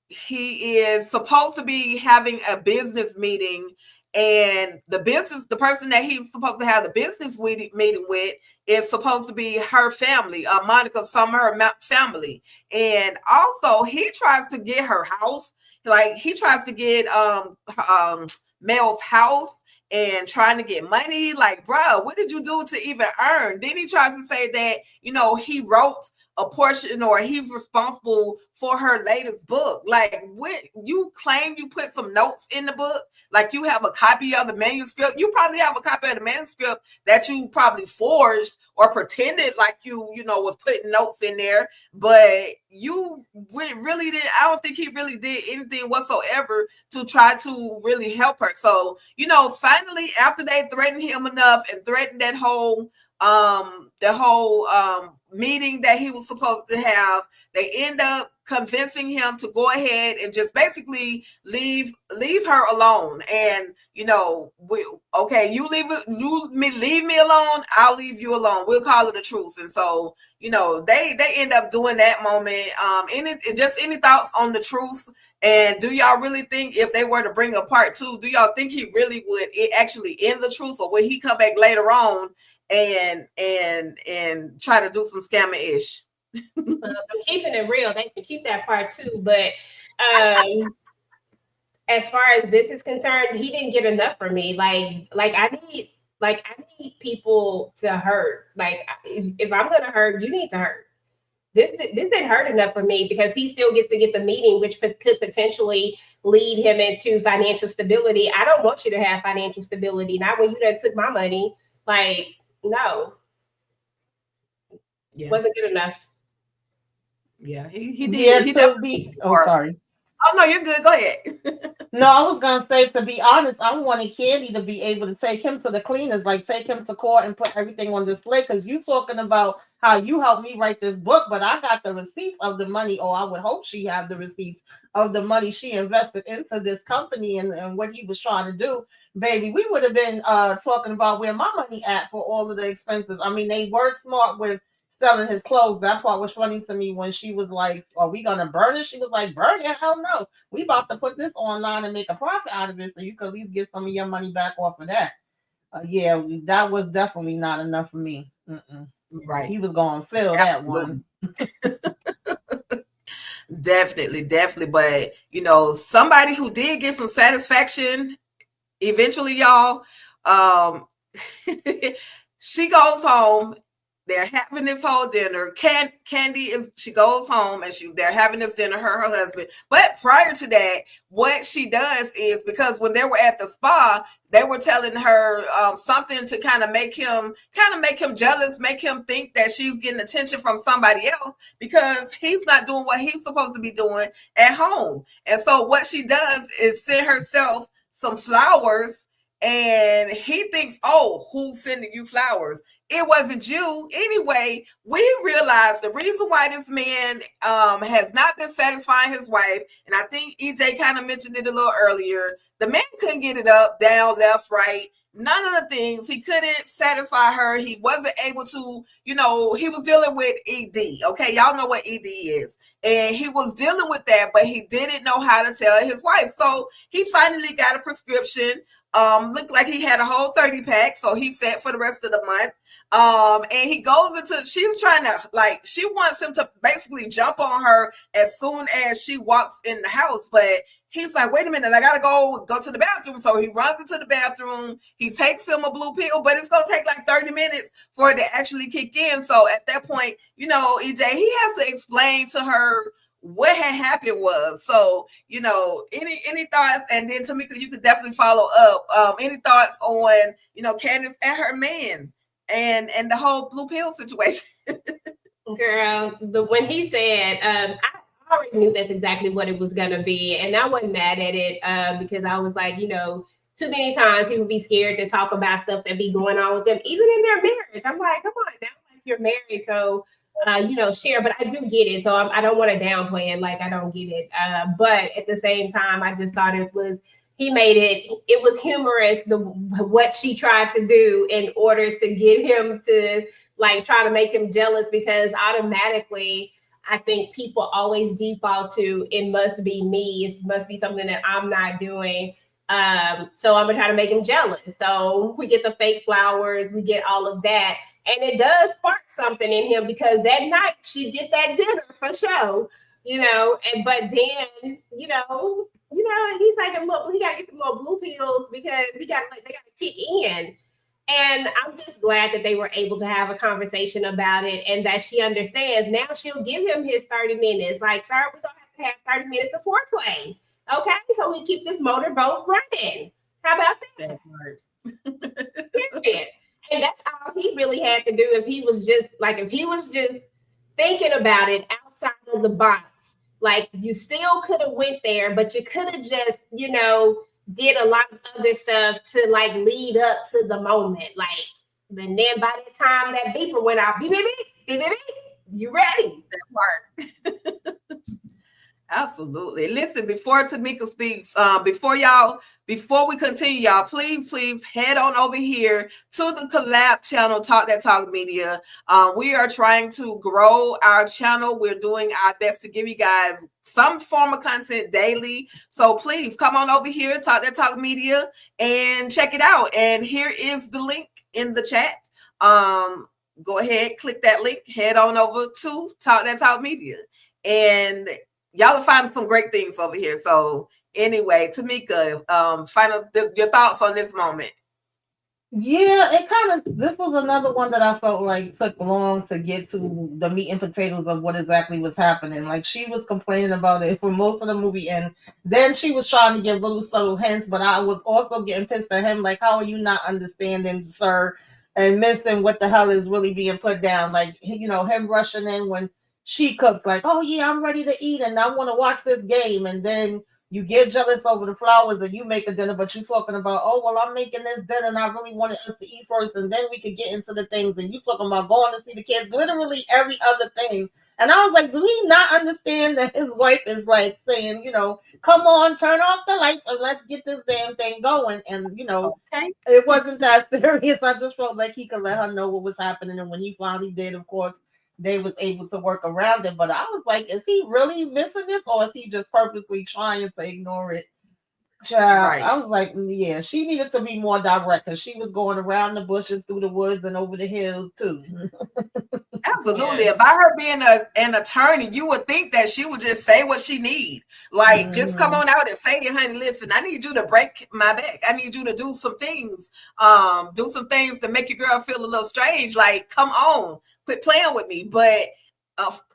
he is supposed to be having a business meeting, and the person that he's supposed to have the business meeting with is supposed to be her family, Monica Summer, her family. And also he tries to get her house, like he tries to get Mel's house and trying to get money. Like, bro, what did you do to even earn? Then he tries to say that, you know, he wrote a portion, or he's responsible for her latest book. Like, what, you claim you put some notes in the book, like you have a copy of the manuscript. You probably have a copy of the manuscript that you probably forged or pretended like you know, was putting notes in there, but you really did. I don't think he really did anything whatsoever to try to really help her. So, you know, finally, after they threatened him enough and threatened that whole meeting that he was supposed to have, they end up convincing him to go ahead and just basically leave her alone. And, you know, you leave me alone, I'll leave you alone, we'll call it a truce. And so, you know, they end up doing that moment. Any thoughts on the truce? And do y'all really think if they were to bring a part 2, do y'all think he really would actually end the truce, or would he come back later on and try to do some scamming ish? I'm keeping it real. They can keep that part too, but as far as this is concerned, he didn't get enough for me. I need people to hurt. Like, if I'm gonna hurt, you need to hurt. This didn't hurt enough for me, because he still gets to get the meeting, which could potentially lead him into financial stability. I don't want you to have financial stability. Not when you done took my money. Like, no. Yeah. Wasn't good enough. Yeah, he did. Yeah, he definitely. Sorry. Oh no, you're good. Go ahead. No, I was gonna say, to be honest, I wanted Candy to be able to take him to the cleaners, like take him to court and put everything on display. Because you talking about how you helped me write this book, but I got the receipts of the money, or I would hope she have the receipts of the money she invested into this company and what he was trying to do. Baby, we would have been talking about where my money at for all of the expenses. I mean, they were smart with selling his clothes. That part was funny to me when she was like, "Are we gonna burn it?" She was like, "Burn it? Hell no. We about to put this online and make a profit out of it, so you could at least get some of your money back off of that." Yeah, that was definitely not enough for me. Right. He was gonna fill that one. Definitely. But, you know, somebody who did get some satisfaction eventually, y'all, she goes home. They're having this whole dinner. She goes home and they're having this dinner, her husband. But prior to that, what she does is, because when they were at the spa, they were telling her something to kind of make him jealous, make him think that she's getting attention from somebody else, because he's not doing what he's supposed to be doing at home. And so what she does is send herself some flowers, and he thinks, "Oh, who's sending you flowers? It wasn't you." Anyway, we realized the reason why this man has not been satisfying his wife, and I think EJ kind of mentioned it a little earlier, the man couldn't get it up, down, left, right. None of the things. He couldn't satisfy her. He wasn't able to, you know, he was dealing with ED. Okay, y'all know what ED is. And he was dealing with that, but he didn't know how to tell his wife. So he finally got a prescription. Looked like he had a whole 30 pack, so he set for the rest of the month. And he goes into, she's trying to, like, she wants him to basically jump on her as soon as she walks in the house, but he's like, "Wait a minute, I gotta go to the bathroom." So he runs into the bathroom, he takes him a blue pill, but it's gonna take like 30 minutes for it to actually kick in. So at that point, you know, EJ, he has to explain to her what had happened was. So, you know, any thoughts? And then Tamika, you could definitely follow up. Any thoughts on, you know, Candace and her man and the whole blue pill situation? Girl, when he said, I already knew that's exactly what it was gonna be, and I wasn't mad at it because I was like, you know, too many times people be scared to talk about stuff that be going on with them, even in their marriage. I'm like, come on now, like, you're married, so you know, share. But I do get it, so I don't want to downplay it. Like, I don't get it, but at the same time, I just thought it was. He made it was humorous, what she tried to do in order to get him to, like, try to make him jealous, because automatically I think people always default to it must be me. It must be something that I'm not doing. So I'm gonna try to make him jealous. So we get the fake flowers, we get all of that, and it does spark something in him because that night she did that dinner for show, And but then he's like, look, he gotta get the little blue pills because they gotta kick in. And I'm just glad that they were able to have a conversation about it and that she understands. Now she'll give him his 30 minutes. Like, sir, we're going to have 30 minutes of foreplay. Okay, so we keep this motorboat running. How about that? And that's all he really had to do if he was just thinking about it outside of the box. Like, you still could have went there, but you could have just, did a lot of other stuff to like lead up to the moment. Like, and then by the time that beeper went out, beep, beep, beep, beep, beep, beep, you ready. That part. Absolutely. Listen, before Tamika speaks, before we continue, y'all, please head on over here to the collab channel, Talk That Talk Media. We are trying to grow our channel. We're doing our best to give you guys some form of content daily. So please come on over here, Talk That Talk Media, and check it out. And here is the link in the chat. Go ahead, click that link, head on over to Talk That Talk Media. And y'all will find some great things over here. So anyway, Tamika, your thoughts on this moment. Yeah, this was another one that I felt like took long to get to the meat and potatoes of what exactly was happening. Like, she was complaining about it for most of the movie, and then she was trying to give little subtle hints, but I was also getting pissed at him, like, how are you not understanding, sir, and missing what the hell is really being put down? Like, him rushing in when she cooked, like, oh yeah, I'm ready to eat and I want to watch this game. And then you get jealous over the flowers and you make a dinner, but you're talking about, oh, well, I'm making this dinner and I really wanted us to eat first and then we could get into the things. And you talking about going to see the kids, literally every other thing. And I was like, do he not understand that his wife is like saying, come on, turn off the lights and let's get this damn thing going. And, okay. It wasn't that serious. I just felt like he could let her know what was happening. And when he finally did, of course, they was able to work around it. But I was like, is he really missing this or is he just purposely trying to ignore it? Child, right. I was like, yeah, she needed to be more direct because she was going around the bushes, through the woods, and over the hills too. Absolutely. Yeah. By her being an attorney, you would think that she would just say what she need. Like, just come on out and say it, honey. Listen, I need you to break my back. I need you to do some things. Do some things to make your girl feel a little strange. Like, come on, quit playing with me. But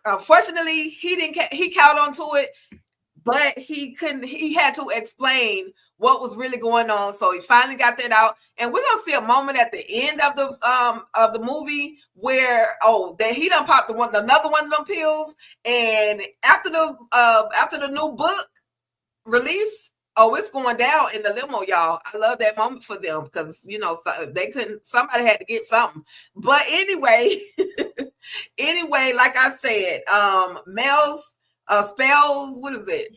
unfortunately, he caught on to it. But he had to explain what was really going on. So he finally got that out. And we're gonna see a moment at the end of the movie where that he done popped another one of them pills. And after the new book release, it's going down in the limo, y'all. I love that moment for them because somebody had to get something. But anyway, like I said, Mel's Spells, what is it?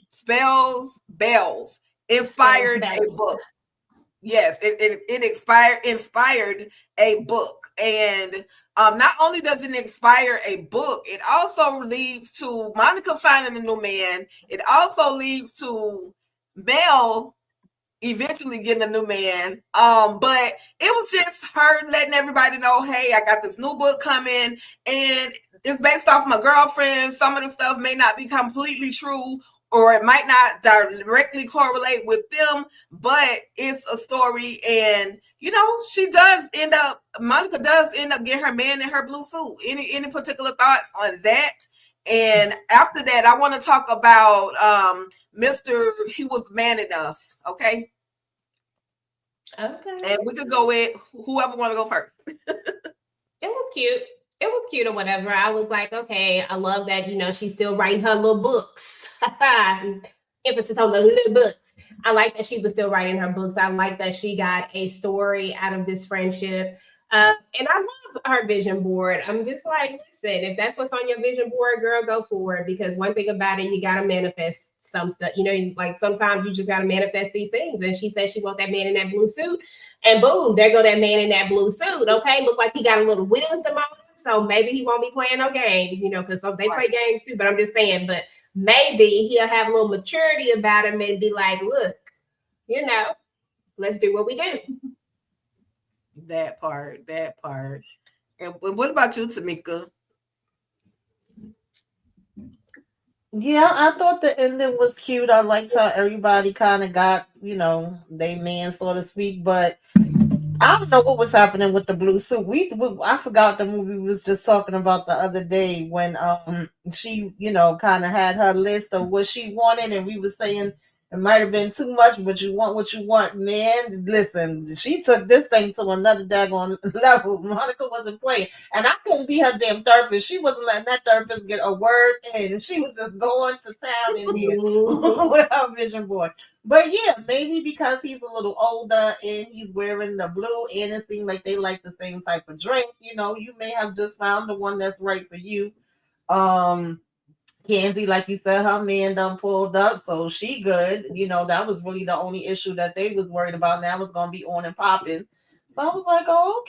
Bells inspired a book. Yes, it inspired a book. And not only does it inspire a book, it also leads to Monica finding a new man. It also leads to Mel eventually getting a new man. But it was just her letting everybody know, hey, I got this new book coming, and it's based off my girlfriend. Some of the stuff may not be completely true, or it might not directly correlate with them, but it's a story. And Monica does end up getting her man in her blue suit. Any particular thoughts on that? And after that, I want to talk about Mr. He was man enough. Okay. And we could go with whoever want to go first. It was cute. It was cute or whatever. I was like, okay, I love that, she's still writing her little books. Emphasis on the little books. I like that she was still writing her books. I like that she got a story out of this friendship. And I love her vision board. I'm just like, listen, if that's what's on your vision board, girl, go for it. Because one thing about it, you got to manifest some stuff. Like sometimes you just got to manifest these things. And she said she want that man in that blue suit. And boom, there go that man in that blue suit. Okay, look like he got a little wisdom on him. so maybe he won't be playing no games, because they play Right. games too. But I'm just saying, but maybe he'll have a little maturity about him and be like, look, you know, let's do what we do. That part, that part. And what about you, Tamika? Yeah, I thought the ending was cute. I liked how everybody kind of got, they man, so to speak. But I don't know what was happening with the blue suit. I forgot the movie we was just talking about the other day when she kind of had her list of what she wanted, and we was saying it might have been too much, but you want what you want, man. Listen, she took this thing to another daggone level. Monica wasn't playing, and I couldn't be her damn therapist. She wasn't letting that therapist get a word in. She was just going to town in there Mhm. with her vision board. But yeah, maybe because he's a little older and he's wearing the blue and it seems like they like the same type of drink, you may have just found the one that's right for you. Um Candy, like you said, her man done pulled up, so she good. That was really the only issue that they was worried about. Now it's gonna be on and popping. So I was like, oh,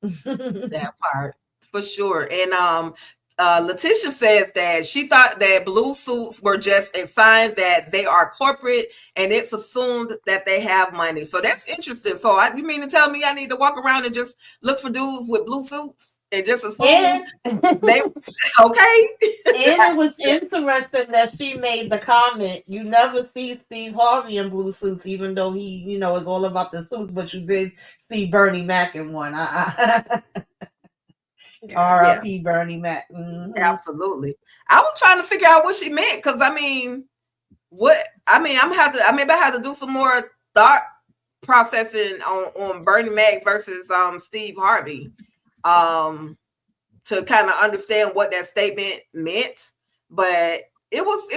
okay. That part for sure. And Letitia says that she thought that blue suits were just a sign that they are corporate and it's assumed that they have money. So that's interesting. So you mean to tell me I need to walk around and just look for dudes with blue suits and just assume and they okay? And it was interesting that she made the comment. You never see Steve Harvey in blue suits, even though he, is all about the suits. But you did see Bernie Mac in one. Yeah, R.I.P. Bernie Mac. Hmm. absolutely. I was trying to figure out what she meant because I mean, I maybe I have to do some more thought processing on Bernie Mac versus Steve Harvey to kind of understand what that statement meant. But it was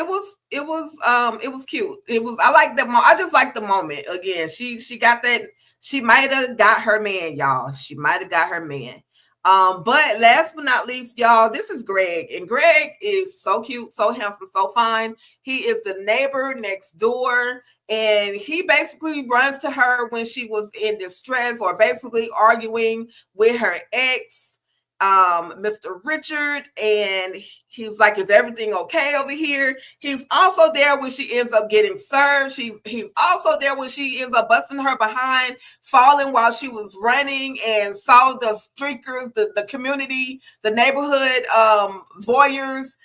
cute. I like I just like the moment. Again, she got that. She might have got her man, y'all. She might have got her man. But last but not least, y'all, this is Greg. And Greg is so cute, so handsome, so fine. He is the neighbor next door. And he basically runs to her when she was in distress or basically arguing with her ex, Mr. Richard, and he's like, is everything okay over here? He's also there when she ends up getting served. He's also there when she ends up busting her behind, falling while she was running, and saw the streakers, the community, the neighborhood voyeurs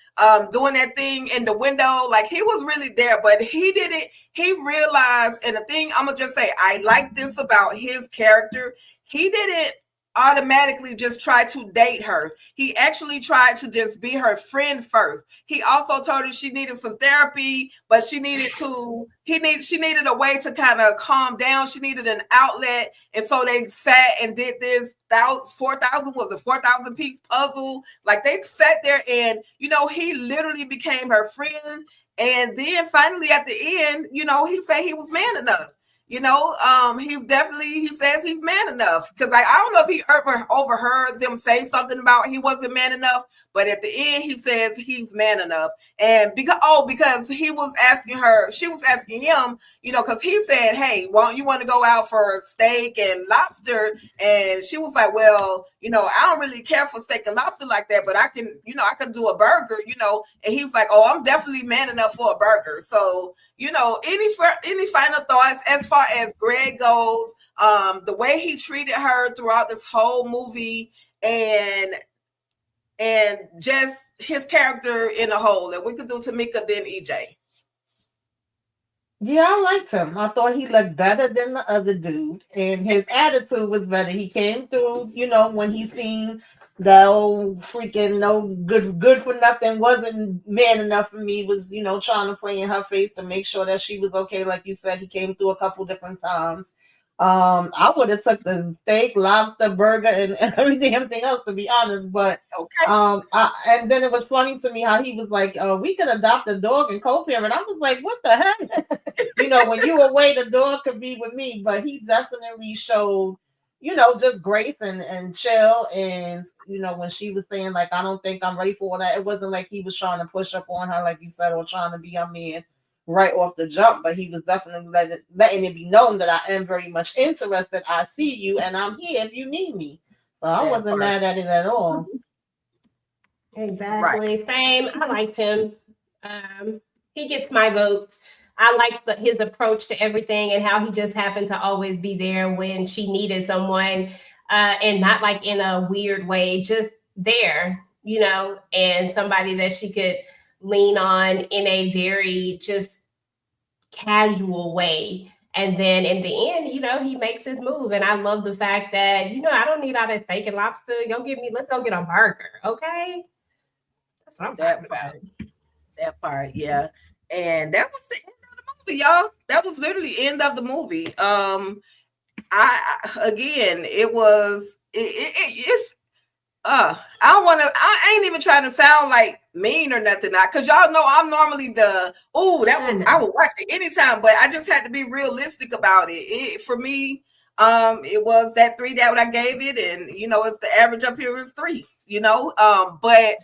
doing that thing in the window. Like, he was really there, but he didn't. He realized, and the thing I'm gonna just say, I like this about his character. He didn't automatically just try to date her. He actually tried to just be her friend first. He also told her she needed some therapy, but she needed a way to kind of calm down. She needed an outlet. And so they sat and did this 4,000 piece puzzle. Like, they sat there and, he literally became her friend. And then finally at the end, he said he was man enough. He says he's man enough, because I don't know if he ever overheard them say something about he wasn't man enough, but at the end he says he's man enough. And because he was asking her, she was asking him, because he said, hey, you want to go out for steak and lobster? And she was like, well, I don't really care for steak and lobster like that, but I can do a burger, and he's like, oh, I'm definitely man enough for a burger. So, any final thoughts as far as Greg goes, the way he treated her throughout this whole movie, and just his character in a whole? And we could do Tamika, then EJ. Yeah, I liked him. I thought he looked better than the other dude, and his attitude was better. He came through, when he seen the old freaking no good for nothing, wasn't man enough for me, was trying to play in her face to make sure that she was okay. Like you said, he came through a couple different times. I would have took the steak, lobster, burger, and everything else, to be honest. But Okay. and then it was funny to me how he was like, we could adopt a dog and co-parent. I was like, what the heck? When you away, the dog could be with me. But he definitely showed, just grace and chill. And, when she was saying, like, I don't think I'm ready for all that, it wasn't like he was trying to push up on her, like you said, or trying to be a man right off the jump. But he was definitely letting it be known that I am very much interested. I see you and I'm here if you need me. So I That wasn't part. mad at it at all. Exactly. Same. I liked him. He gets my vote. I like his approach to everything and how he just happened to always be there when she needed someone, and not like in a weird way, just there, and somebody that she could lean on in a very just casual way. And then in the end, he makes his move. And I love the fact that, I don't need all that steak and lobster. Let's go get a burger. Okay. That's what I'm That talking about. part. That part, yeah. And that was the end of the movie, y'all. That was literally the end of the movie. I again, it was it's I don't want to. I ain't even trying to sound like mean or nothing, because y'all know I'm normally the I would watch it anytime, but I just had to be realistic about it. For me, it was that 3 that I gave it, and it's the average up here is 3. But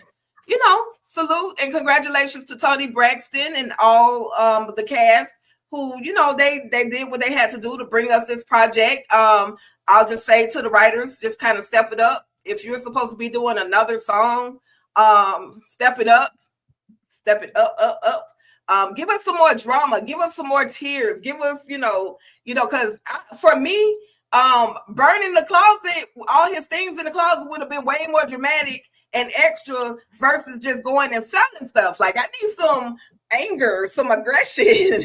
salute and congratulations to Toni Braxton and all the cast who they did what they had to do to bring us this project. I'll just say to the writers, just kind of step it up. If you're supposed to be doing another song, step it up, up. Give us some more drama, give us some more tears, give us, because for me, burning the closet, all his things in the closet would have been way more dramatic and extra versus just going and selling stuff. Like, I need some anger, some aggression.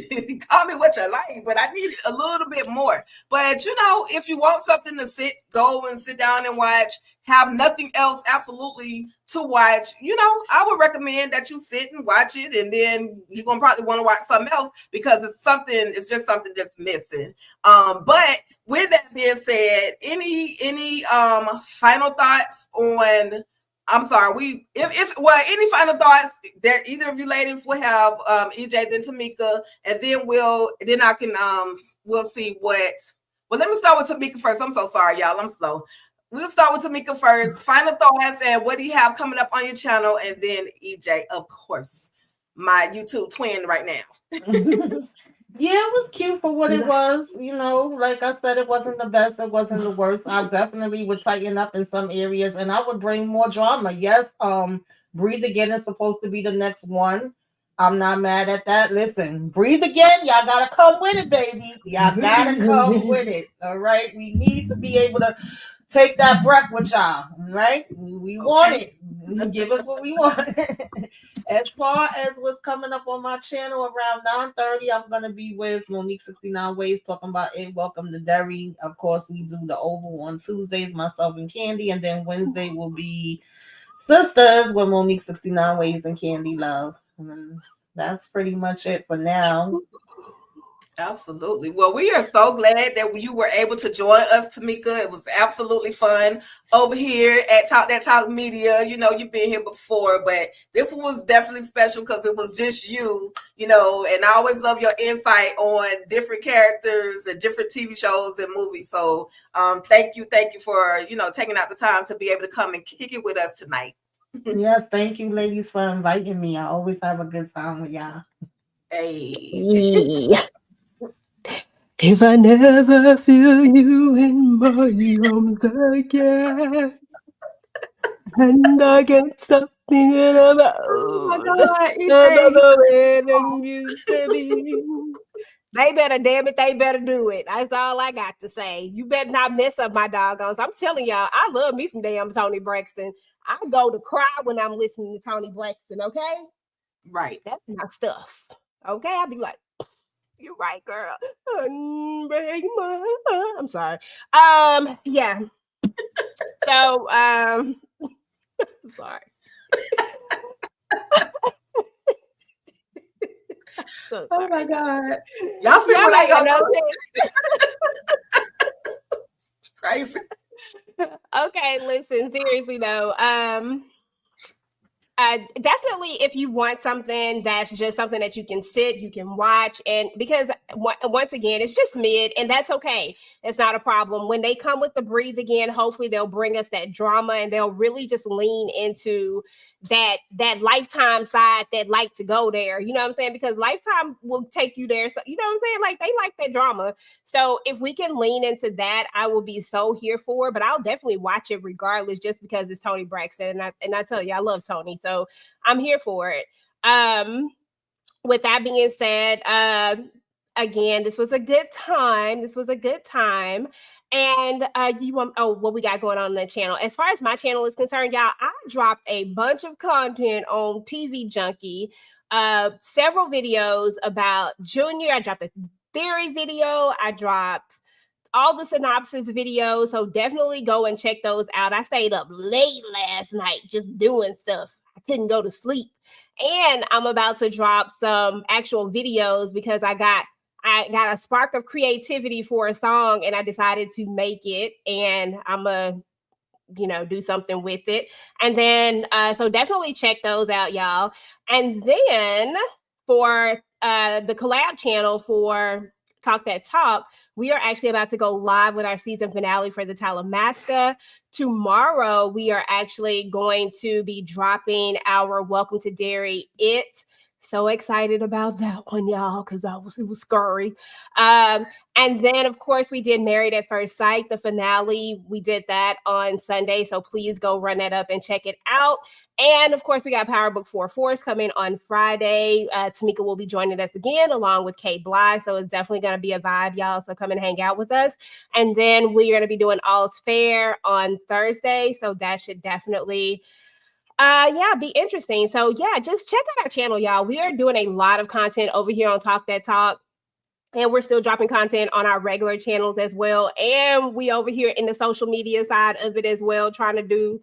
Call me what you like, but I need a little bit more. But if you want something to go and sit down and watch, have nothing else absolutely to watch, I would recommend that you sit and watch it, and then you're gonna probably want to watch something else because it's just something that's missing. But with that being said, any final thoughts on? I'm sorry. Any final thoughts that either of you ladies will have, EJ, then Tamika, and then we'll see what. Well, let me start with Tamika first. I'm so sorry, y'all. I'm slow. We'll start with Tamika first. Final thoughts and what do you have coming up on your channel, and then EJ, of course, my YouTube twin right now. Yeah, it was cute for what it was. Like I said, it wasn't the best, it wasn't the worst. I definitely would tighten up in some areas, and I would bring more drama. Yes, Breathe Again is supposed to be the next one. I'm not mad at that. Listen, Breathe Again, y'all gotta come with it, baby. Y'all gotta come with it. All right, we need to be able to take that breath with y'all. Right, we want it. Give us what we want. As far as what's coming up on my channel around 9:30, I'm gonna be with Monique 69 Ways talking about it. Welcome to Derry. Of course, we do the Oval on Tuesdays, myself and Candy, and then Wednesday will be Sisters with Monique 69 Ways and Candy Love. And that's pretty much it for now. Absolutely. Well, we are so glad that you were able to join us, Tamika. It was absolutely fun over here at Talk That Talk Media. You've been here before, but this was definitely special because it was just you, and I always love your insight on different characters and different TV shows and movies. So thank you for, taking out the time to be able to come and kick it with us tonight. Yes, thank you, ladies, for inviting me. I always have a good time with y'all. Hey. Yeah. If I never feel you in my arms again, and I can't stop thinking about the way that used to be. They better, damn it, they better do it. That's all I got to say. You better not mess up my doggos. I'm telling y'all, I love me some damn Toni Braxton. I go to cry when I'm listening to Toni Braxton, okay? Right. That's my stuff. Okay? I'll be like, you're right, girl. I'm sorry. Yeah. So, sorry. So oh my sorry. God. Y'all see what I got? It's crazy. Okay, listen, seriously though. Definitely, if you want something that's just something that you can sit, you can watch, and because once again, it's just mid, and that's okay. It's not a problem. When they come with the breathe again, hopefully they'll bring us that drama, and they'll really just lean into that Lifetime side that like to go there. You know what I'm saying? Because Lifetime will take you there. So, you know what I'm saying? Like they like that drama. So if we can lean into that, I will be so here for. But I'll definitely watch it regardless, just because it's Toni Braxton, and I tell you, I love Toni, so I'm here for it. With that being said, again, this was a good time. This was a good time. And you want what we got going on the channel? As far as my channel is concerned, y'all, I dropped a bunch of content on TV Junkie. Several videos about Junior. I dropped a theory video. I dropped all the synopsis videos. So definitely go and check those out. I stayed up late last night just doing stuff. I couldn't go to sleep. And I'm about to drop some actual videos because I got a spark of creativity for a song, and I decided to make it, and I'm a do something with it. And then so definitely check those out, y'all. And then for the collab channel for Talk That Talk, we are actually about to go live with our season finale for the Talamasca. Tomorrow, we are actually going to be dropping our Welcome to Derry It. So excited about that one, y'all, because it was scary. And then, of course, we did Married at First Sight, the finale. We did that on Sunday, so please go run that up and check it out. And, of course, we got Power Book 4 Force coming on Friday. Tamika will be joining us again, along with Kate Bly, so it's definitely going to be a vibe, y'all, so come and hang out with us. And then we're going to be doing All's Fair on Thursday, so that should definitely be interesting. So yeah, just check out our channel, y'all. We are doing a lot of content over here on Talk That Talk, and we're still dropping content on our regular channels as well. And we over here in the social media side of it as well, trying to do,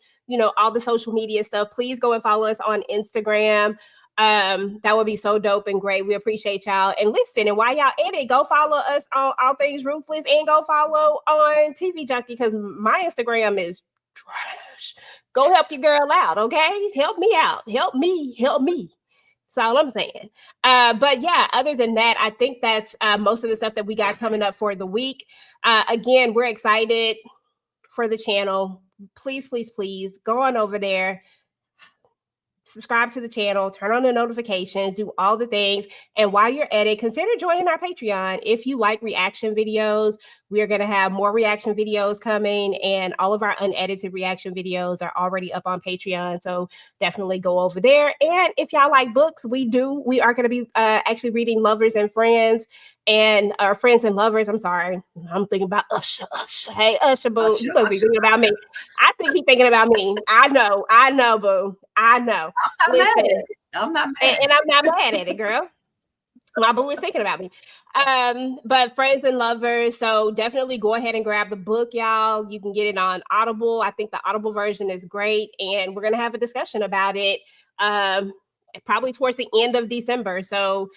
all the social media stuff. Please go and follow us on Instagram. That would be so dope and great. We appreciate y'all. And listen, and while y'all at it, go follow us on All Things Ruthless, and go follow on TV Junkie, because my Instagram is trash. Go help your girl out, okay? Help me out. Help me. That's all I'm saying. But yeah, other than that, I think that's most of the stuff that we got coming up for the week. Again, we're excited for the channel. Please, please, please go on over there. Subscribe to the channel, turn on the notifications, do all the things. And while you're at it, consider joining our Patreon. If you like reaction videos, we're going to have more reaction videos coming, and all of our unedited reaction videos are already up on Patreon. So definitely go over there. And if y'all like books, we are going to be actually reading Lovers and Friends, and Friends and Lovers. I'm sorry. I'm thinking about Usher. Hey, Usher, boo. You must be thinking about me. I think he's thinking about me. I know, boo. I know. Listen, I'm not mad. And I'm not mad at it, girl. My boo is thinking about me. But Friends and Lovers, so definitely go ahead and grab the book, y'all. You can get it on Audible. I think the Audible version is great, and we're gonna have a discussion about it probably towards the end of December. So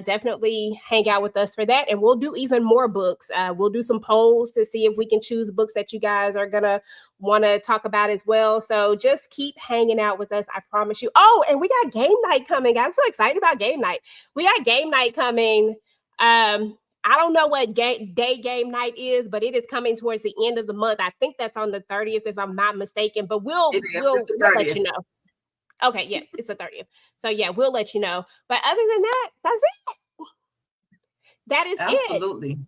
definitely hang out with us for that, and we'll do even more books. We'll do some polls to see if we can choose books that you guys are gonna want to talk about as well. So just keep hanging out with us, I promise you. Oh, and we got game night coming. I'm so excited about game night. We got game night coming. I don't know what day game night is, but it is coming towards the end of the month. I think that's on the 30th, if I'm not mistaken, but we'll let you know. Okay, yeah, it's the 30th. So yeah, we'll let you know. But other than that, that's it. That is Absolutely.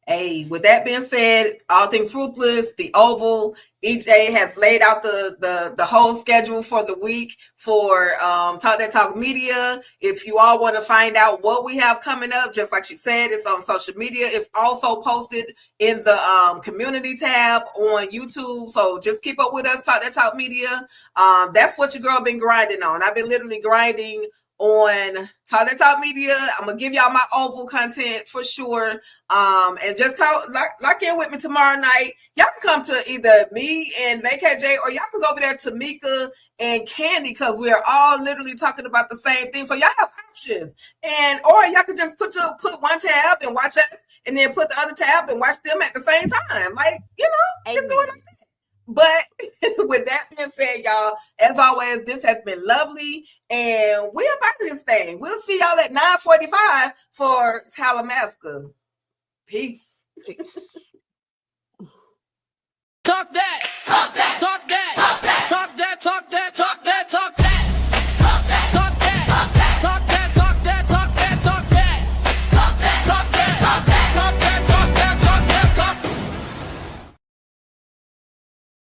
Hey, with that being said, All Things Ruthless, the Oval, EJ has laid out the whole schedule for the week for Talk That Talk Media. If you all want to find out what we have coming up, just like she said, it's on social media. It's also posted in the community tab on YouTube. So just keep up with us, Talk That Talk Media. That's what your girl been grinding on. I've been literally grinding on Talk That Talk Media. I'm gonna give y'all my Oval content for sure. And just lock in with me tomorrow night. Y'all can come to either me and VKJ, or y'all can go over there to Mika and Candy, because we are all literally talking about the same thing. So y'all have options, or y'all could just put one tab and watch us, and then put the other tab and watch them at the same time. Like, just do it like that. But with that being said, y'all, as always, this has been lovely, and we're about this thing. We'll see y'all at 9:45 for Talamasca. Peace.